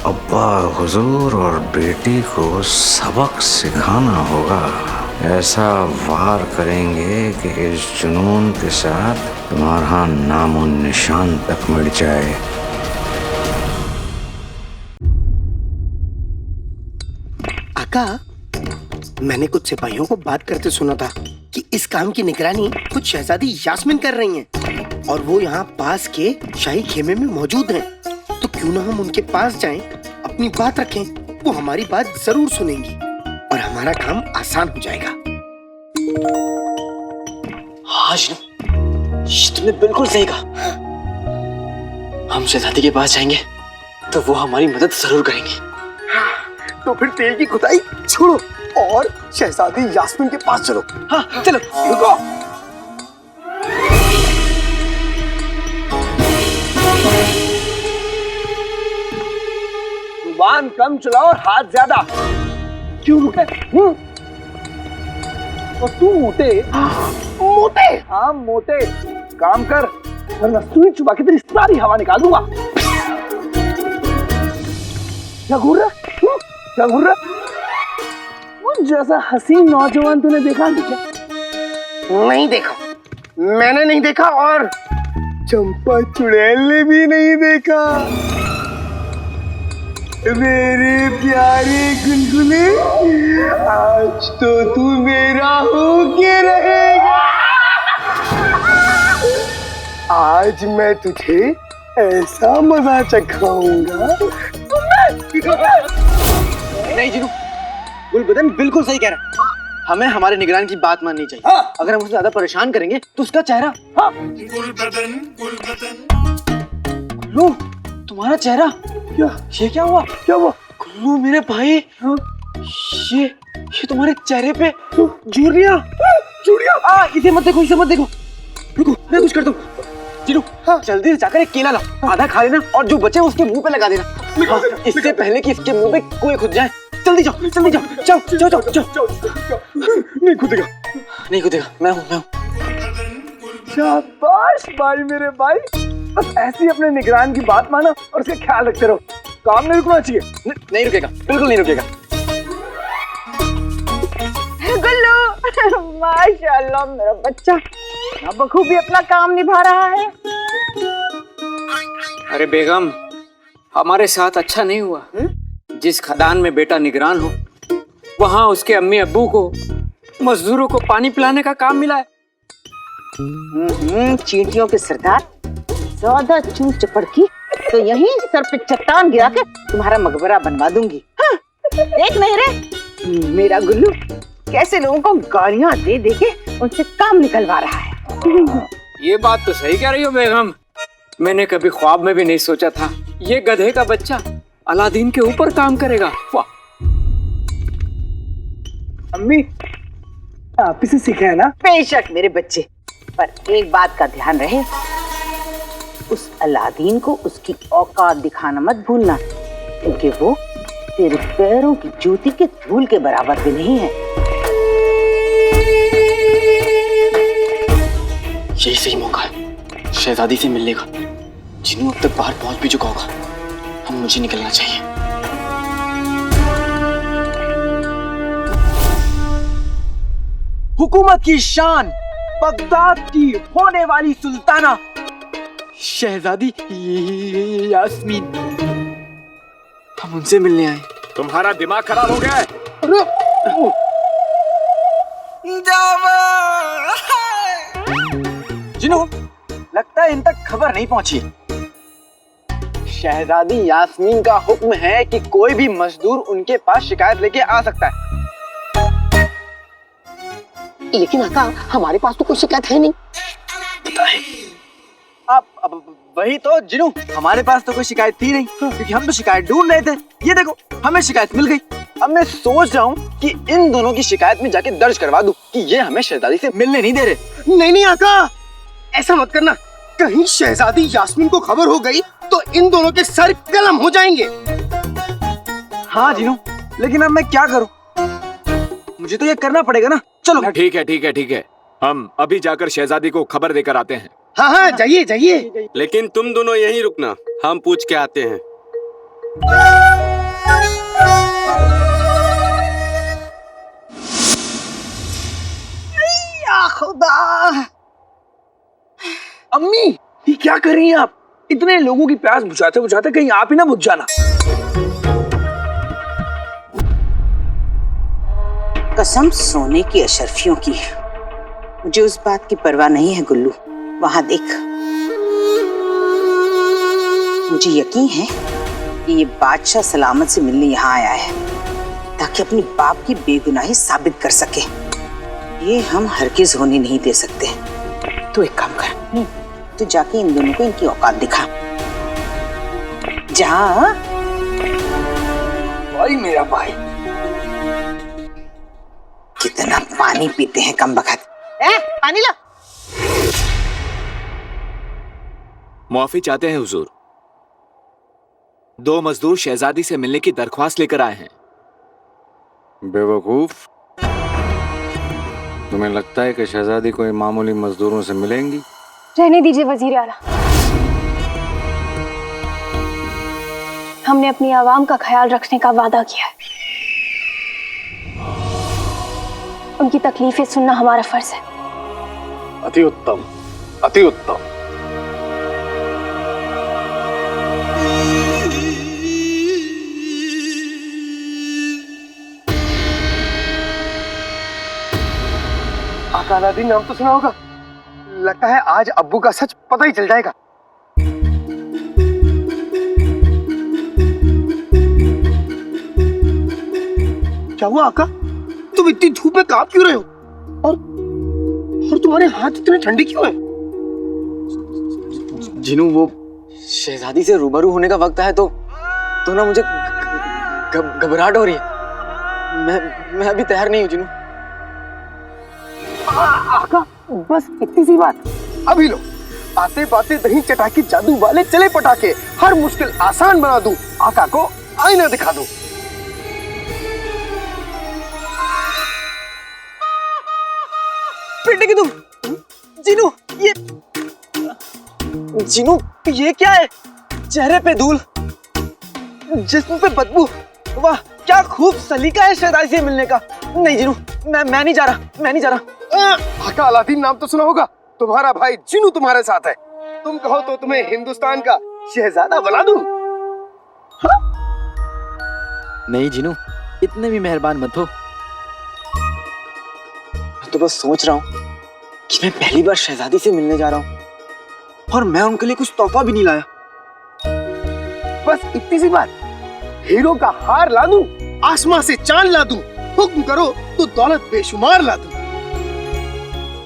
अब्बा हुजूर और बेटी को सबक सिखाना होगा। ऐसा वार करेंगे कि इस जुनून के साथ तुम्हारा नामो निशान तक मिट जाए। आका, मैंने कुछ सिपाहियों को बात करते सुना था कि इस काम की निगरानी खुद शहजादी यास्मीन कर रही हैं और वो यहाँ पास के शाही खेमे में मौजूद हैं। तो क्यों ना हम उनके पास जाएं, अपनी बात रखें, वो हमारी बात जरूर सुनेंगी और हमारा काम आसान हो जाएगा। हाँ ये तुमने बिल्कुल सही कहा। हम शहजादी के पास जाएंगे तो वो हमारी मदद जरूर करेंगे। तो फिर तेल की खुदाई छोड़ो और शहजादी यास्मीन के पास चलो। हाँ चलो। रुको। जुबान कम चलाओ और हाथ ज्यादा। क्यों मोटे? और तू मोटे? मोटे? हाँ मोटे। काम कर वरना सुई चुबा के तेरी सारी हवा निकाल दूंगा। क्या घूर रहा? क्या घूर रहा? वो जैसा हसीन नौजवान तूने देखा नहीं क्या? नहीं देखा, मैंने नहीं देखा और चंपा चुड़ैल ने भी नहीं देखा। मेरे प्यारे गुलगुले, आज तो तू मेरा होके रहेगा। आज मैं तुझे ऐसा मजा चखाऊंगा। नहीं जीनू, गुलबदन बिल्कुल सही कह रहा है। हमें हमारे निगरान की बात माननी चाहिए। हाँ। अगर हम उसे ज्यादा परेशान करेंगे तो उसका चेहरा। हाँ। गुलबदन गुल्लू, तुम्हारा चेहरा। क्या? ये क्या हुआ? क्या हुआ? गुल्लू मेरे भाई, हाँ? ये तुम्हारे चेहरे पे झुर्रियां इसे मत देखो, इसे मत देखो। रुको मैं कुछ करता हूँ। चिरू जल्दी से जाकर एक केला लाओ, आधा खा लेना और जो बचे उसके मुंह पे लगा देना। इससे पहले कि इसके मुंह पे कोई खुद जाए। जल्दी जाओ, जल्दी जाओ, जाओ जाओ जाओ जाओ। नहीं खुदेगा, नहीं खुदेगा, मैं हूँ। शाबाश भाई मेरे भाई, बस ऐसे ही अपने निगरान की बात मानो और उसका ख्याल रखते रहो, काम नहीं रुकना चाहिए। नहीं रुकेगा, बिल्कुल नहीं रुकेगा। गुल्लू माशाल्लाह मेरा बच्चा बखूबी अपना काम निभा रहा है। अरे बेगम, हमारे साथ अच्छा नहीं हुआ। जिस खदान में बेटा निगरान हो वहां उसके अम्मी अब्बू को मजदूरों को पानी पिलाने का काम मिला है। चींटियों के सरदार, ज्यादा चूल चपड़ की तो यहीं सर पे चट्टान गिरा के तुम्हारा मकबरा बनवा दूंगी। हाँ, देख नहीं रे मेरा गुल्लू कैसे लोगों को गालियां दे दे के उनसे काम निकलवा रहा है। ये बात तो सही कह रही हो बेगम, मैंने कभी ख्वाब में भी नहीं सोचा था ये गधे का बच्चा अलादीन के ऊपर काम करेगा। वाह। अम्मी आप इसे सीखा है ना? बेशक मेरे बच्चे, पर एक बात का ध्यान रहे, उस अलादीन को उसकी औकात दिखाना मत भूलना, क्योंकि वो तेरे पैरों की जूती के धूल के बराबर भी नहीं है। यही सही मौका है शहजादी से मिलने का। जिन्हों अब तक बाहर पहुंच भी चुका होगा, हम मुझे निकलना चाहिए। हुकूमत की शान, बगदाद की होने वाली सुल्ताना शहजादी यास्मीन, हम उनसे मिलने आए। तुम्हारा दिमाग खराब हो गया है? जिन्हों लगता है इन तक खबर नहीं पहुंची। शहजादी यास्मीन का हुक्म है कि कोई भी मजदूर उनके पास शिकायत लेके आ सकता है। लेकिन आका हमारे पास तो कोई शिकायत है नहीं। अब वही तो जिन्हों, हमारे पास तो कोई शिकायत थी नहीं, क्योंकि हम तो शिकायत ढूंढ रहे थे। ये देखो हमें शिकायत मिल गई। अब मैं सोच रहा हूँ कि इन दोनों की शिकायत में जाके दर्ज करवा दूं कि ये हमें शहजादी से मिलने नहीं दे रहे। नहीं आका, ऐसा मत करना। कहीं शहजादी यास्मीन को खबर हो गई तो इन दोनों के सर कलम हो जाएंगे। हाँ जिन्हों, लेकिन अब मैं क्या करूँ? मुझे तो ये करना पड़ेगा ना। चलो ठीक है ठीक है ठीक है, हम अभी जाकर शहजादी को खबर देकर आते हैं। हाँ जाइए जाइए। लेकिन तुम दोनों यहीं रुकना, हम पूछ के आते हैं। या खुदा, अम्मी ये क्या कर रही हैं आप? इतने लोगों की प्यास बुझाते बुझाते कहीं आप ही ना बुझ जाना। कसम सोने की अशरफियों की, मुझे उस बात की परवाह नहीं है गुल्लू। वहां देख, मुझे यकीन है कि ये बादशाह सलामत से मिलने यहाँ आया है ताकि अपनी बाप की बेगुनाही साबित कर सके। ये हम हरगिज होने नहीं दे सकते। तू एक काम कर, तू जाके इन दोनों को इनकी औकात दिखा। जा भाई मेरा भाई, कितना पानी पीते हैं कम बखत। पानी ला। मुआफी चाहते हैं हुजूर, 2 मजदूर शहजादी से मिलने की दरख्वास्त लेकर आए हैं। बेवकूफ, तुम्हें लगता है कि शहजादी कोई मामूली मजदूरों से मिलेंगी? रहने दीजिए वजीर आला, हमने अपनी आवाम का ख्याल रखने का वादा किया है। उनकी तकलीफें सुनना हमारा फर्ज है। अति उत्तम, अति उत्तम। आका अलादीन नाम तो सुना होगा, लगता है आज अब्बू का सच पता ही चल जाएगा। क्या हुआ आका, तुम इतनी धूप में कांप क्यों रहे हो? और तुम्हारे हाथ इतने ठंडे क्यों हैं? जिन्हों वो शहजादी से रूबरू होने का वक्त है तो ना मुझे घबराहट हो रही है। मैं अभी तैयार नहीं हूँ जिनू। आका बस इतनी सी बात। अभी लो, आते बाते दही चटाके जादू वाले चले पटाके, हर मुश्किल आसान बना दूं, आका को आईना दिखा दूं। बेटे की तुम जीनू, ये क्या है? चेहरे पे धूल, जिस्म पे बदबू। वाह क्या खूब सलीका है शहजादी से मिलने का। नहीं जीनू, मैं नहीं जा रहा। आका अलादीन नाम तो सुना होगा, तुम्हारा भाई जिनू तुम्हारे साथ है। तुम कहो तो तुम्हें हिंदुस्तान का शहजादा बना दूं। नहीं जीनू, इतने भी मेहरबान मत हो। मैं तो बस सोच रहा हूँ कि मैं पहली बार शहजादी से मिलने जा रहा हूँ और मैं उनके लिए कुछ तोहफा भी नहीं लाया। बस इतनी सी बात। हीरो का हार ला दूं, आसमां से चांद ला दूं, हुक्म करो तो दौलत बेशुमार ला दूं।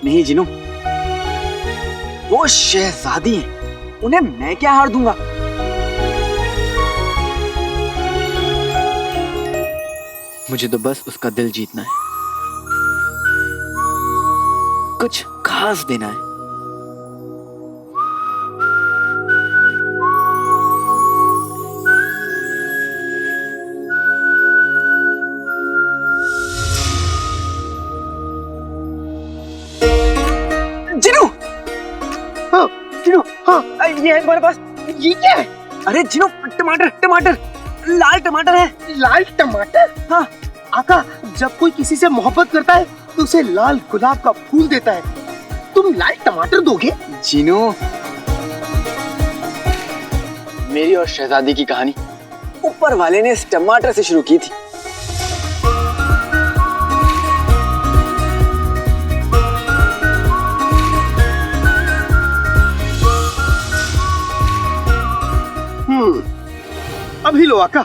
नहीं जीनू, वो शहजादी हैं, उन्हें मैं क्या हार दूंगा। मुझे तो बस उसका दिल जीतना है, कुछ खास देना है। ये है तुम्हारे पास? ये क्या है? अरे जिनो, टमाटर, लाल टमाटर है। लाल टमाटर? हाँ। आका जब कोई किसी से मोहब्बत करता है तो उसे लाल गुलाब का फूल देता है, तुम लाल टमाटर दोगे? जिनो, मेरी और शहजादी की कहानी ऊपर वाले ने इस टमाटर से शुरू की थी। अभी लो आका,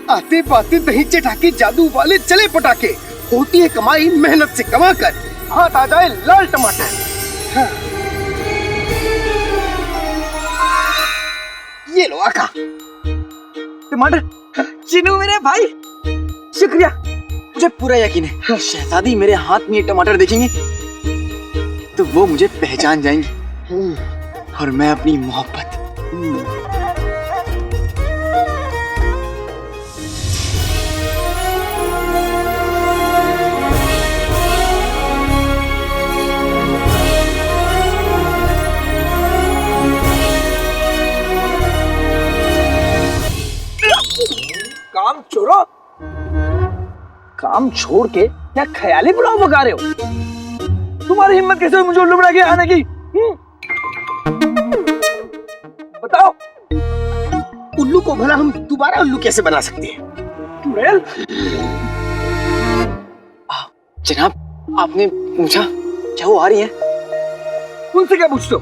आते पाते दही चटाके जादू वाले चले पटाके, होती है कमाई मेहनत से कमा कर, हाथ आ जाए लाल टमाटर। हाँ। ये लो आका टमाटर। जिनू मेरे भाई, शुक्रिया। मुझे पूरा यकीन है शहजादी मेरे हाथ में ये टमाटर देखेंगे तो वो मुझे पहचान जाएंगी और मैं अपनी मोहब्बत। काम छोड़ के क्या ख्याली पुलाव पका रहे हो? तुम्हारी हिम्मत कैसे हुई मुझे उल्लू बना के आने की? बताओ। उल्लू को भला हम दोबारा उल्लू कैसे बना सकते हैं? चुड़ैल, जनाब आपने पूछा क्या वो आ रही है? उनसे क्या पूछते हो?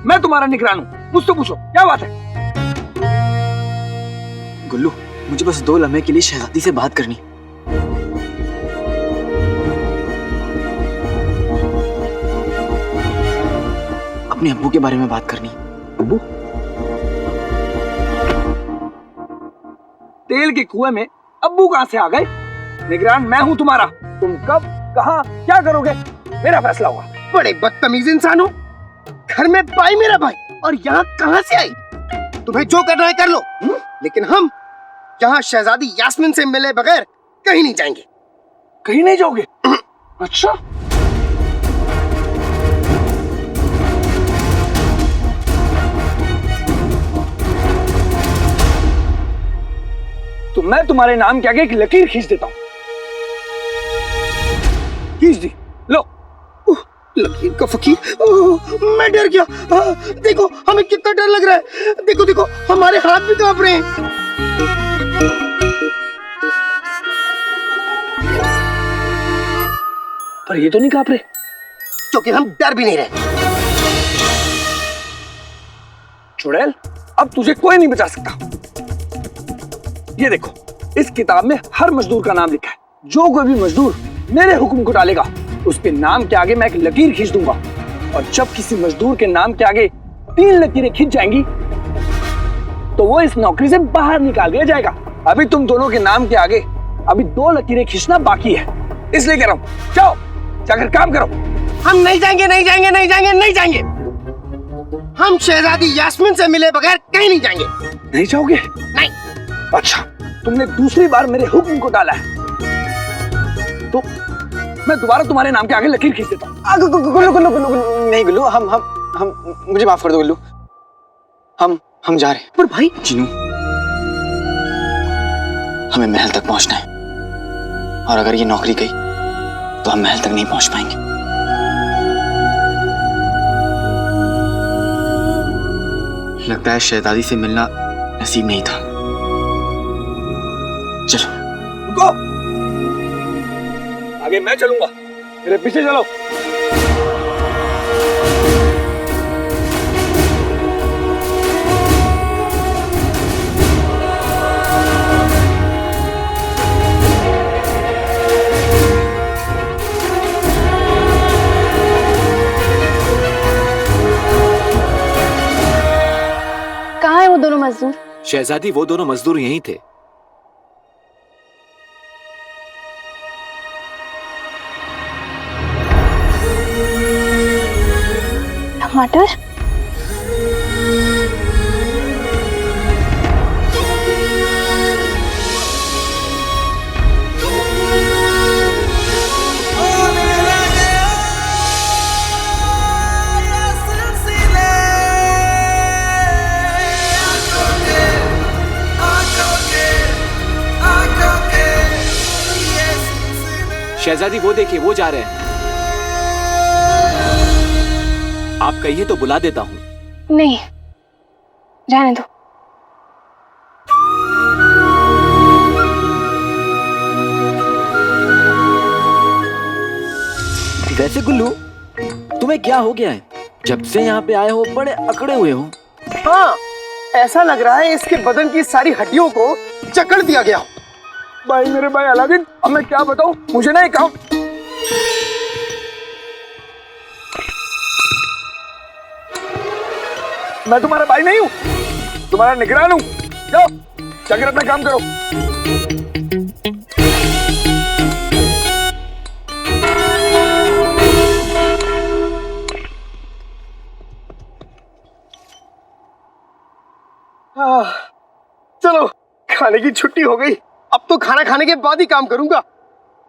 मैं तुम्हारा निगरान हूँ, मुझसे पूछो क्या बात है? गुल्लू, मुझे बस 2 लम्हे के लिए शहजादी से बात करनी। अपने अब्बू के बारे में बात करनी। अब्बू? तेल के कुएं में अब्बू कहां से आ गए? निगरान मैं हूं तुम्हारा। तुम कब, कहां, क्या करोगे मेरा फैसला होगा। बड़े बदतमीज इंसान हो। घर में भाई मेरा भाई और यहाँ कहां से आई? तुम्हें जो करना है कर लो, लेकिन हम यहाँ शहजादी यास्मीन से मिले बगैर कहीं नहीं जाएंगे। कहीं नहीं जाओगे? अच्छा, तो मैं तुम्हारे नाम के आगे एक लकीर खींच देता हूं। खींच दी, लो। लकीर का फकीर, मैं डर गया। देखो हमें कितना डर लग रहा है। देखो देखो हमारे हाथ भी कांप रहे हैं। पर ये तो नहीं कांप रहे, क्योंकि हम डर भी नहीं रहे। चुड़ैल, अब तुझे कोई नहीं बचा सकता। ये देखो, इस किताब में हर मजदूर का नाम लिखा है। जो कोई भी मजदूर मेरे हुक्म को टालेगा उसके नाम के आगे मैं एक लकीर खींच दूंगा, और जब किसी मजदूर के नाम के आगे 3 लकीरें खींच जाएंगी तो वो इस नौकरी से बाहर निकाल दिया जाएगा। अभी तुम दोनों के नाम के आगे अभी 2 लकीरें खींचना बाकी है, इसलिए कह रहा हूँ जाओ जाकर काम करो। हम नहीं जाएंगे, नहीं जाएंगे, नहीं जाएंगे, नहीं जाएंगे। हम शहजादी यास्मीन से मिले बगैर कहीं नहीं जाएंगे। नहीं जाओगे? नहीं। अच्छा, तुमने दूसरी बार मेरे हुक्म को टाला है तो मैं दोबारा तुम्हारे नाम के आगे लकीर खींच देता हूँ। गुल्लू गुल्लू गुल्लू गुल्लू नहीं गुल्लू, हम मुझे माफ कर दो गुल्लू, हम जा रहे हैं। पर भाई जीनू, हमें महल तक पहुंचना है और अगर ये नौकरी गई तो हम महल तक नहीं पहुंच पाएंगे। लगता है शहजादी से मिलना नसीब नहीं था। चलो रुको, आगे मैं चलूंगा, मेरे पीछे चलो। कहाँ है वो दोनों मजदूर? शहजादी, वो दोनों मजदूर यहीं थे। टमाटर? शहजादी, वो देखिए, वो जा रहे हैं। आप कहिए तो बुला देता हूं। नहीं, रहने दो। वैसे गुल्लू, तुम्हें क्या हो गया है? जब से यहाँ पे आए हो बड़े अकड़े हुए हो। हाँ, ऐसा लग रहा है इसके बदन की सारी हड्डियों को जकड़ दिया गया। भाई, मेरे भाई अलादीन, अब मैं क्या बताऊं, मुझे नहीं काम। मैं तुम्हारा भाई नहीं हूं, तुम्हारा निगरान हूं। जाओ जाकर अपना काम करो। चलो, खाने की छुट्टी हो गई, अब तो खाना खाने के बाद ही काम करूंगा।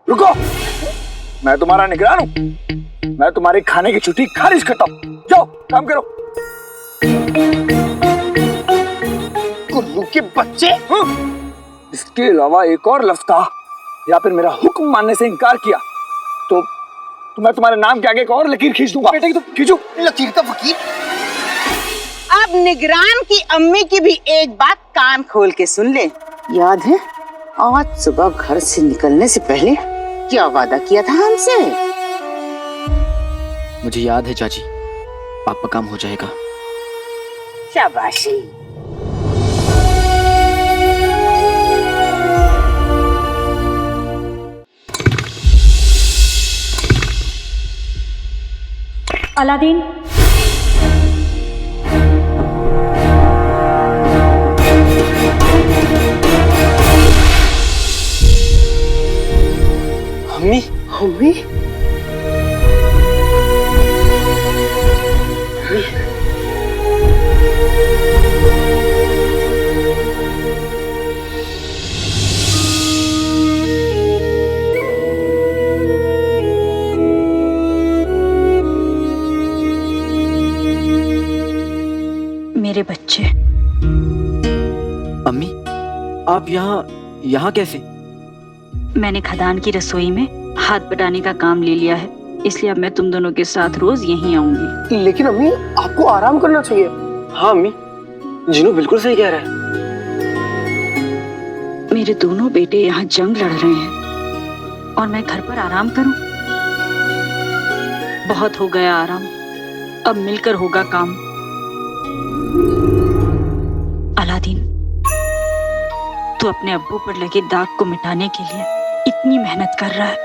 रुको, मैं तुम्हारा निगरान हूं, मैं तुम्हारी खाने की छुट्टी खारिज करता हूं। जाओ काम करो। गुल्लू के बच्चे। इसके अलावा एक और लफ्ज था या फिर मेरा हुक्म मानने से इनकार किया तो मैं तुम्हारे नाम के आगे एक और लकीर खींच दूंगा। बेटे की तो खींचो लकीर का फकीर। अब निगरान की अम्मी की भी एक बात कान खोल के सुन ले। याद है आज सुबह घर से निकलने से पहले क्या वादा किया था हमसे? मुझे याद है चाची, आपका काम हो जाएगा। शाबाशी। अलादीन, मम्मी, मम्मी, मेरे बच्चे। अम्मी, आप यहाँ कैसे? मैंने खदान की रसोई में हाथ बटाने का काम ले लिया है, इसलिए अब मैं तुम दोनों के साथ रोज यहीं आऊंगी। लेकिन अम्मी, आपको आराम करना चाहिए। हाँ अम्मी, जीनू बिल्कुल सही कह रहा है। मेरे दोनों बेटे यहाँ जंग लड़ रहे हैं और मैं घर पर आराम करूं? बहुत हो गया आराम, अब मिलकर होगा काम। अलादीन, तू अपने अब्बू पर लगे दाग को मिटाने के लिए इतनी मेहनत कर रहा है,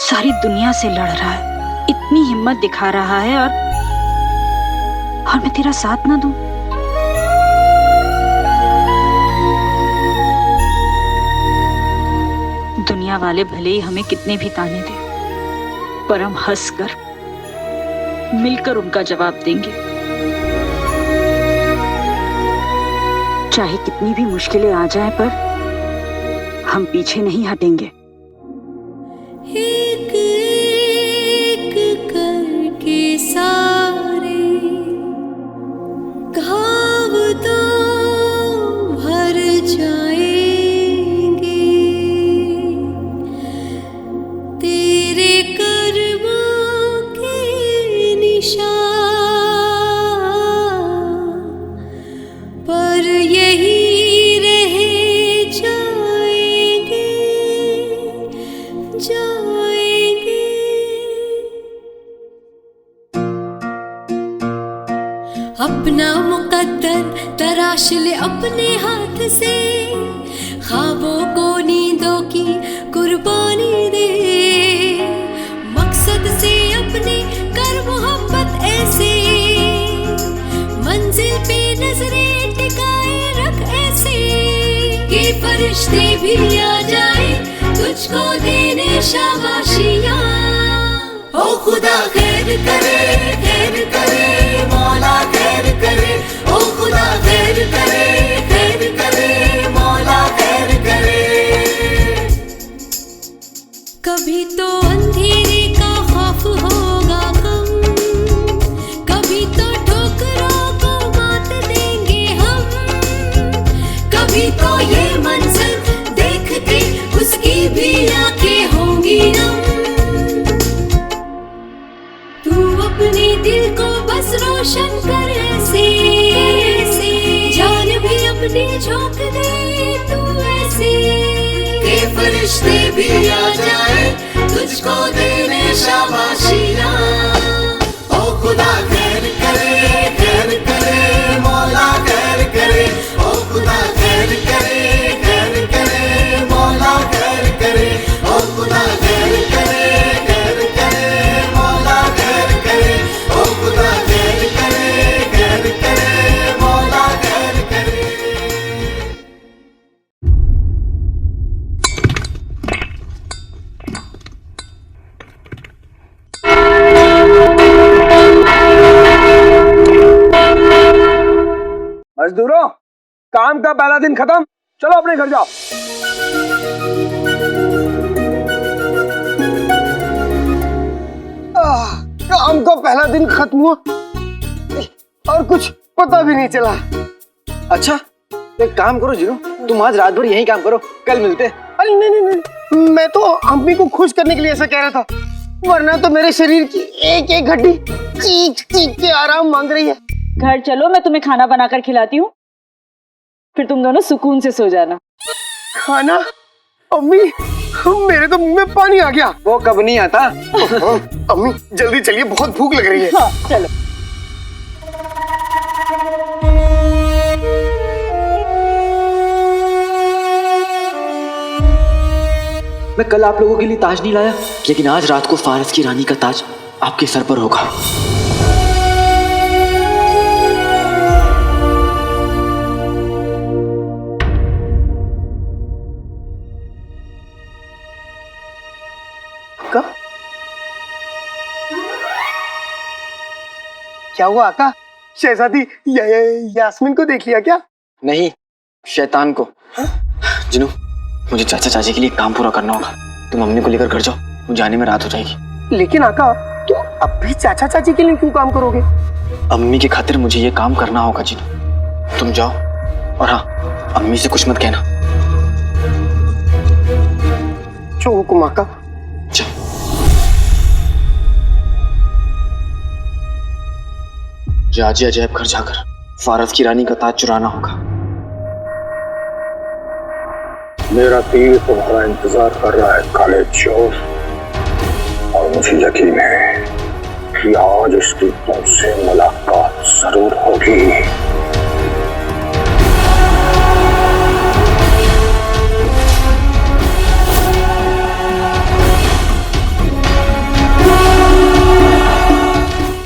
सारी दुनिया से लड़ रहा है, इतनी हिम्मत दिखा रहा है और मैं तेरा साथ ना दूं? दुनिया वाले भले ही हमें कितने भी ताने दें, पर हम हंसकर मिलकर उनका जवाब देंगे। चाहे कितनी भी मुश्किलें आ जाएं, पर हम पीछे नहीं हटेंगे। एक एक करके सारे घाव तो भर जाएंगे, तेरे कर्मों के निशान पर यही रह जाएंगे, जाएंगे। अपना मुकद्दर तराश ले अपने हाथ से, ख्वाबों को नींदों की कुर्बानी दे, मकसद से अपने कर मोहब्बत ऐसे, मंजिल पे नजरें टिकाए रख ऐसे, कि फरिश्ते भी आ जाए तुझको देने शाबाशियां। ओ खुदा खैर करे मौला खैर करे, ओ खुदा खैर करे मौला खैर करे। कभी तो अंधेरे का खौफ होगा कम, कभी तो ठोकरों को मात देंगे हम, कभी तो ये मंजर देख के उसकी भी आंखें होंगी नम। तू अपने दिल को बस रोशन कर ऐसे, जान भी अपनी झोंक दे तू ऐसे, के फरिश्ते भी आ जाए तुझको देने शाबाशियां। ओ खुदा खैर करे मौला खैर करे, ओ खुदा खैर करे मौला खैर करे, ओ खुदा खैर करे मौला खैर करे, ओ खुदा खैर करे मौला खैर करे। मजदूरों, काम का पहला दिन खत्म, चलो अपने घर जाओ। काम का पहला दिन खत्म हुआ और कुछ पता भी नहीं चला। अच्छा, एक काम करो जीनू, तुम आज रात भर यही काम करो, कल मिलते। अरे नहीं, मैं तो अम्मी को खुश करने के लिए ऐसा कह रहा था, वरना तो मेरे शरीर की एक एक हड्डी चीख चीख के आराम मांग रही है। घर चलो, मैं तुम्हें खाना बनाकर खिलाती हूँ, फिर तुम दोनों सुकून से सो जाना। खाना? अम्मी, मेरे तो मुंह में पानी आ गया। वो कब नहीं आता। अम्मी जल्दी चलिए, बहुत भूख लग रही है। हाँ, चलो। मैं कल आप लोगों के लिए ताज नहीं लाया, लेकिन आज रात को फारस की रानी का ताज आपके सर पर होगा। क्या हुआ आका? शहजादी यास्मीन को देख लिया क्या? नहीं, शैतान को। जिनू, मुझे चाचा चाची के लिए काम पूरा करना होगा। तुम मम्मी को लेकर घर जाओ, मुझे आने में रात हो जाएगी। लेकिन आका, तो अब भी चाचा चाची के लिए क्यों काम करोगे? अम्मी की खातिर मुझे ये काम करना होगा जिनू। तुम जाओ, और हाँ, अम्मी से कुछ मत कहना। जो हुकुम आका। आज अजैब घर जाकर फारस की रानी का ताज चुराना होगा। मेरा तीर तुम्हारा इंतजार कर रहा है काले चोर, और मुझे यकीन है कि आज इसकी तुमसे मुलाकात जरूर होगी।